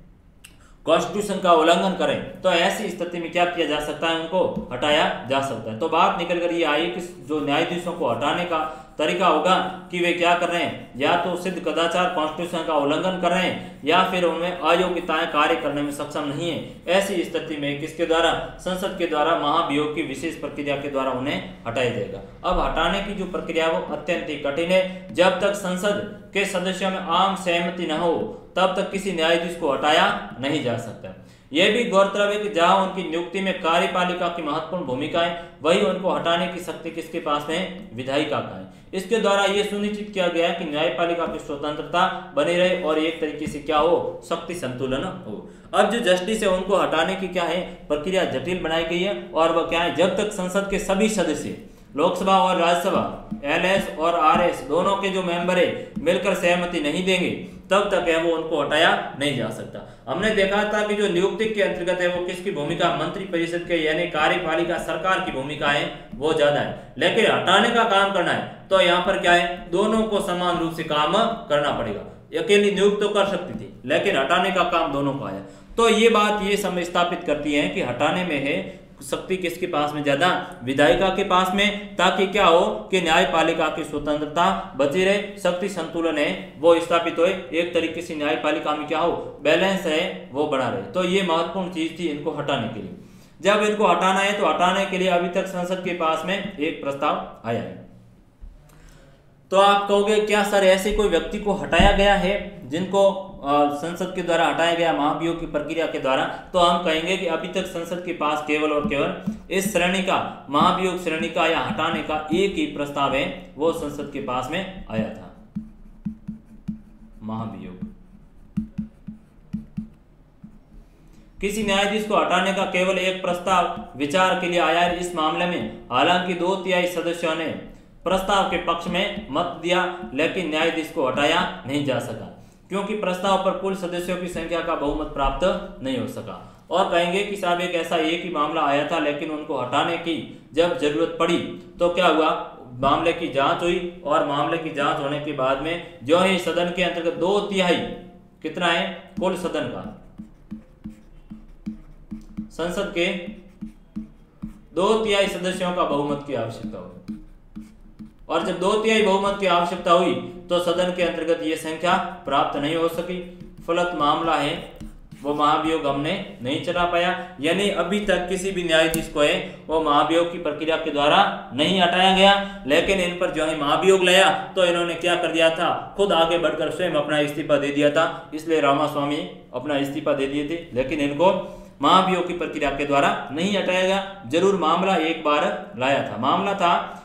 कॉन्स्टिट्यूशन का उल्लंघन करें, तो ऐसी स्थिति में क्या किया जा सकता है, उनको हटाया जा सकता है। तो बात निकल कर ये आई कि जो न्यायाधीशों को हटाने का तरीका होगा कि वे क्या कर रहे हैं, या तो सिद्ध कदाचार कॉन्स्टिट्यूशन का उल्लंघन कर रहे हैं या फिर उनमें अयोग्यताएं कार्य करने में सक्षम नहीं है। ऐसी स्थिति में किसके द्वारा, संसद के द्वारा महाभियोग की विशेष प्रक्रिया के द्वारा उन्हें हटाया जाएगा। अब हटाने की जो प्रक्रिया वो अत्यंत ही कठिन है। जब तक संसद के सदस्यों में आम सहमति न हो तब तक किसी न्यायाधीश को हटाया नहीं जा सकता। यह भी गौरतलब है कि जहां उनकी नियुक्ति में कार्यपालिका की महत्वपूर्ण भूमिका है, वही उनको हटाने की शक्ति किसके पास है, विधायिका का है। इसके द्वारा यह सुनिश्चित किया गया है कि न्यायपालिका की स्वतंत्रता बनी रहे और एक तरीके से क्या हो, शक्ति संतुलन हो। अब जो जस्टिस है उनको हटाने की क्या है, प्रक्रिया जटिल बनाई गई है और वह क्या है, जब तक संसद के सभी सदस्य, लोकसभा और राज्यसभा, एलएस और आरएस दोनों के जो मेंबर है मिलकर सहमति नहीं देंगे तब तक है वो उनको हटाया नहीं जा सकता। हमने देखा था कि जो नियुक्ति के अंतर्गत है वो किसकी भूमिका, मंत्री परिषद के यानी कार्यपालिका सरकार की भूमिका है वो ज्यादा है, लेकिन हटाने का काम करना है तो यहाँ पर क्या है, दोनों को समान रूप से काम करना पड़ेगा। अकेली नियुक्त तो कर सकती थी लेकिन हटाने का काम दोनों को आया। तो ये बात ये समय स्थापित करती है कि हटाने में है शक्ति किसके पास में ज्यादा, विधायिका के पास में, ताकि क्या हो कि न्यायपालिका की स्वतंत्रता बची रहे, शक्ति संतुलन है वो स्थापित हो, एक तरीके से न्यायपालिका में क्या हो, बैलेंस है वो बना रहे। तो ये महत्वपूर्ण चीज थी इनको हटाने के लिए। जब इनको हटाना है तो हटाने के लिए अभी तक संसद के पास में एक प्रस्ताव आया है। तो आप कहोगे क्या सर ऐसे कोई व्यक्ति को हटाया गया है जिनको संसद के द्वारा हटाया गया महाभियोग की प्रक्रिया के द्वारा, तो हम कहेंगे कि अभी तक संसद के पास केवल और केवल इस श्रेणी का, महाभियोग श्रेणी का या हटाने का एक ही प्रस्ताव है वो संसद के पास में आया था, महाभियोग। किसी न्यायाधीश को हटाने का केवल एक प्रस्ताव विचार के लिए आया है इस मामले में। हालांकि 2/3 सदस्यों ने प्रस्ताव के पक्ष में मत दिया लेकिन न्यायाधीश को हटाया नहीं जा सका क्योंकि प्रस्ताव पर कुल सदस्यों की संख्या का बहुमत प्राप्त नहीं हो सका। और कहेंगे कि साहब एक ऐसा एक ही मामला आया था लेकिन उनको हटाने की जब जरूरत पड़ी तो क्या हुआ, मामले की जांच हुई और मामले की जांच होने के बाद में जो है सदन के अंतर्गत 2/3 कितना है कुल सदन का, संसद के 2/3 सदस्यों का बहुमत की आवश्यकता हुई और जब 2/3 बहुमत की आवश्यकता हुई तो सदन के अंतर्गत ये संख्या प्राप्त नहीं हो सकी। फलत मामला है वो महाभियोग हमने नहीं चला पाया, यानी अभी तक किसी भी न्यायाधीश को है वो महाभियोग की प्रक्रिया के द्वारा नहीं हटाया गया। लेकिन इन पर जो है महाभियोग लाया तो इन्होंने क्या कर दिया था, खुद आगे बढ़कर स्वयं अपना इस्तीफा दे दिया था। इसलिए रामास्वामी अपना इस्तीफा दे दिए थे लेकिन इनको महाभियोग की प्रक्रिया के द्वारा नहीं हटाया गया। जरूर मामला एक बार लाया था, मामला था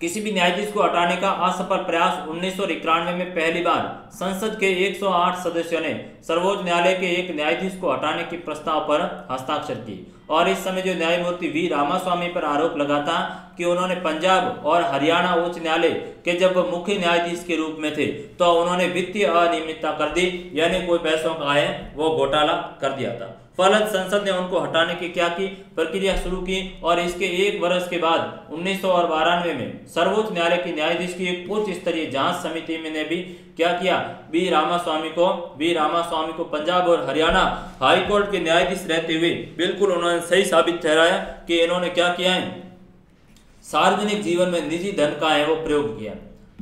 किसी भी न्यायाधीश को हटाने का असफल प्रयास 1991 में पहली बार संसद के 108 सदस्यों ने सर्वोच्च न्यायालय के एक न्यायाधीश को हटाने के प्रस्ताव पर हस्ताक्षर किए। और इस समय जो न्यायमूर्ति वी रामास्वामी पर आरोप लगा था कि उन्होंने पंजाब और हरियाणा उच्च न्यायालय के जब मुख्य न्यायाधीश के रूप में थे तो उन्होंने वित्तीय अनियमितता कर दी, यानी कोई पैसों का है वो घोटाला कर दिया था। फलत संसद ने उनको हटाने की क्या की प्रक्रिया शुरू की और इसके एक वर्ष के बाद 1992 में सर्वोच्च न्यायालय के न्यायाधीश की एक उच्च स्तरीय जांच समिति में ने भी क्या किया, वी रामास्वामी को पंजाब और हरियाणा हाई कोर्ट के न्यायाधीश रहते हुए बिल्कुल उन्होंने सही साबित ठहराया कि इन्होंने क्या किया है, सार्वजनिक जीवन में निजी धन का है वो प्रयोग किया,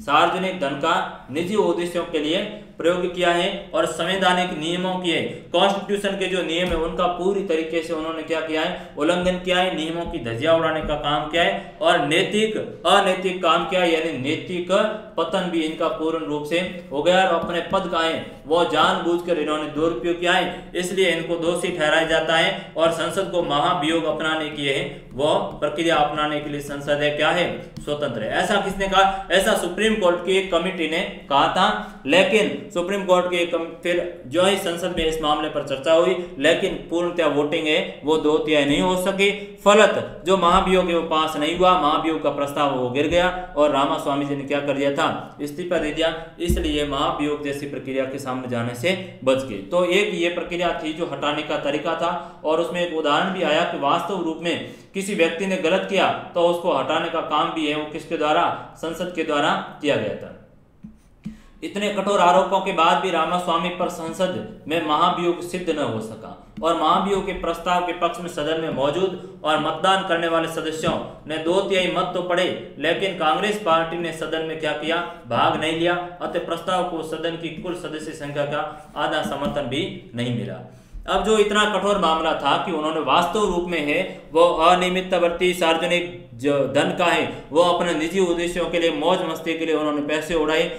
सार्वजनिक धन का निजी उद्देश्यों के लिए प्रयोग किया है और संवैधानिक नियमों की है, कॉन्स्टिट्यूशन के जो नियम है उनका पूरी तरीके से उन्होंने क्या किया है, उल्लंघन किया है, नियमों की धज्जियां उड़ाने का काम किया है और नैतिक अनैतिक काम किया है, यानी नैतिक पतन भी इनका पूर्ण रूप से हो गया और अपने पद का है वो जानबूझकर इन्होंने दुरुपयोग किया है, इसलिए इनको दोषी ठहराया जाता है और संसद को महाभियोग अपनाने की है वो प्रक्रिया अपनाने के लिए संसद है क्या है, स्वतंत्र है। ऐसा किसने कहा, ऐसा सुप्रीम कोर्ट की एक कमिटी ने कहा था, लेकिन सुप्रीम कोर्ट के फिर जो ही संसद में इस मामले पर चर्चा हुई लेकिन पूर्णतः वोटिंग है वो 2/3 नहीं हो सकी, फलत जो महाभियोग है वो पास नहीं हुआ, महाभियोग का प्रस्ताव वो गिर गया और रामास्वामी जी ने क्या कर दिया था, इस्तीफा दे दिया, इसलिए महाभियोग जैसी प्रक्रिया के सामने जाने से बच गए। तो एक ये प्रक्रिया थी जो हटाने का तरीका था और उसमें एक उदाहरण भी आया कि वास्तव रूप में किसी व्यक्ति ने गलत किया तो उसको हटाने का काम भी है वो किसके द्वारा, संसद के द्वारा किया गया था। इतने कठोर आरोपों के बाद भी रामास्वामी पर संसद में महाभियोग सिद्ध न हो सका और महाभियोग के प्रस्ताव के पक्ष में सदन में मौजूद और मतदान करने वाले सदस्यों ने 2/3 मत तो पड़े लेकिन कांग्रेस पार्टी ने सदन में क्या किया, भाग नहीं लिया, अतः प्रस्ताव को सदन की कुल सदस्य संख्या का आधा समर्थन भी नहीं मिला। अब जो इतना कठोर मामला था कि उन्होंने वास्तव रूप में है वो अनियमितवर्ती सार्वजनिक जो धन का है वो अपने निजी उद्देश्यों के लिए मौज मस्ती के लिए उन्होंने पैसे उड़ाए,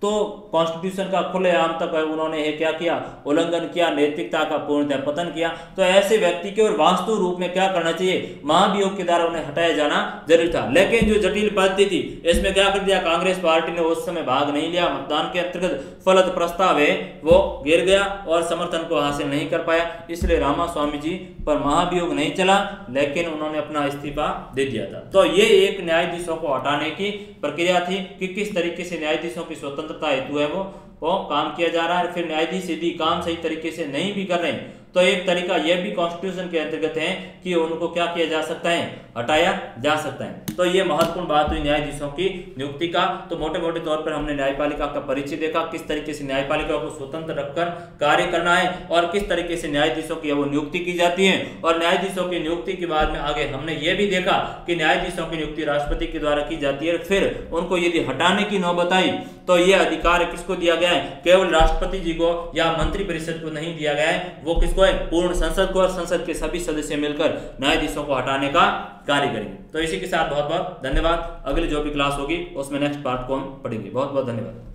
तो कॉन्स्टिट्यूशन का खुलेआम तक उन्होंने क्या किया, उल्लंघन किया, नैतिकता का पूर्णतः पतन किया। तो ऐसे व्यक्ति के और वास्तव रूप में क्या करना चाहिए, महाभियोग के द्वारा उन्हें हटाया जाना जरूरी था। लेकिन जो जटिल परिस्थिति थी इसमें क्या कर दिया, कांग्रेस पार्टी ने उस समय भाग नहीं लिया मतदान के अंतर्गत, फलत प्रस्ताव है वो गिर गया और समर्थन को हासिल नहीं कर पाया, इसलिए रामास्वामी जी पर महाभियोग नहीं चला लेकिन उन्होंने अपना इस्तीफा दे दिया था। तो ये एक न्यायाधीशों को हटाने की प्रक्रिया थी कि किस तरीके से न्यायाधीशों की स्वतंत्रता हेतु है वो काम किया जा रहा है। फिर न्यायाधीश यदि काम सही तरीके से नहीं भी कर रहे हैं तो एक तरीका यह भी कॉन्स्टिट्यूशन के अंतर्गत है कि उनको क्या किया जा सकता है, हटाया जा सकता है। तो ये महत्वपूर्ण बात हुई न्यायाधीशों की नियुक्ति का। तो मोटे मोटे तौर पर हमने न्यायपालिका का परिचय देखा, किस तरीके से न्यायपालिका को स्वतंत्र रखकर कार्य करना है और किस तरीके से न्यायाधीशों की वो नियुक्ति की जाती है। और न्यायाधीशों की नियुक्ति के बाद में आगे हमने ये भी देखा कि न्यायाधीशों की नियुक्ति राष्ट्रपति के द्वारा की जाती है, फिर उनको यदि हटाने की नौबत आई तो ये अधिकार किसको दिया गया है, केवल राष्ट्रपति जी को या मंत्रिपरिषद को नहीं दिया गया है, वो किसको है, पूर्ण संसद को, और संसद के सभी सदस्य मिलकर न्यायाधीशों को हटाने का कार्य करेंगे। तो इसी के साथ बहुत बहुत धन्यवाद। अगली जो भी क्लास होगी उसमें नेक्स्ट पार्ट को हम पढ़ेंगे। बहुत बहुत धन्यवाद।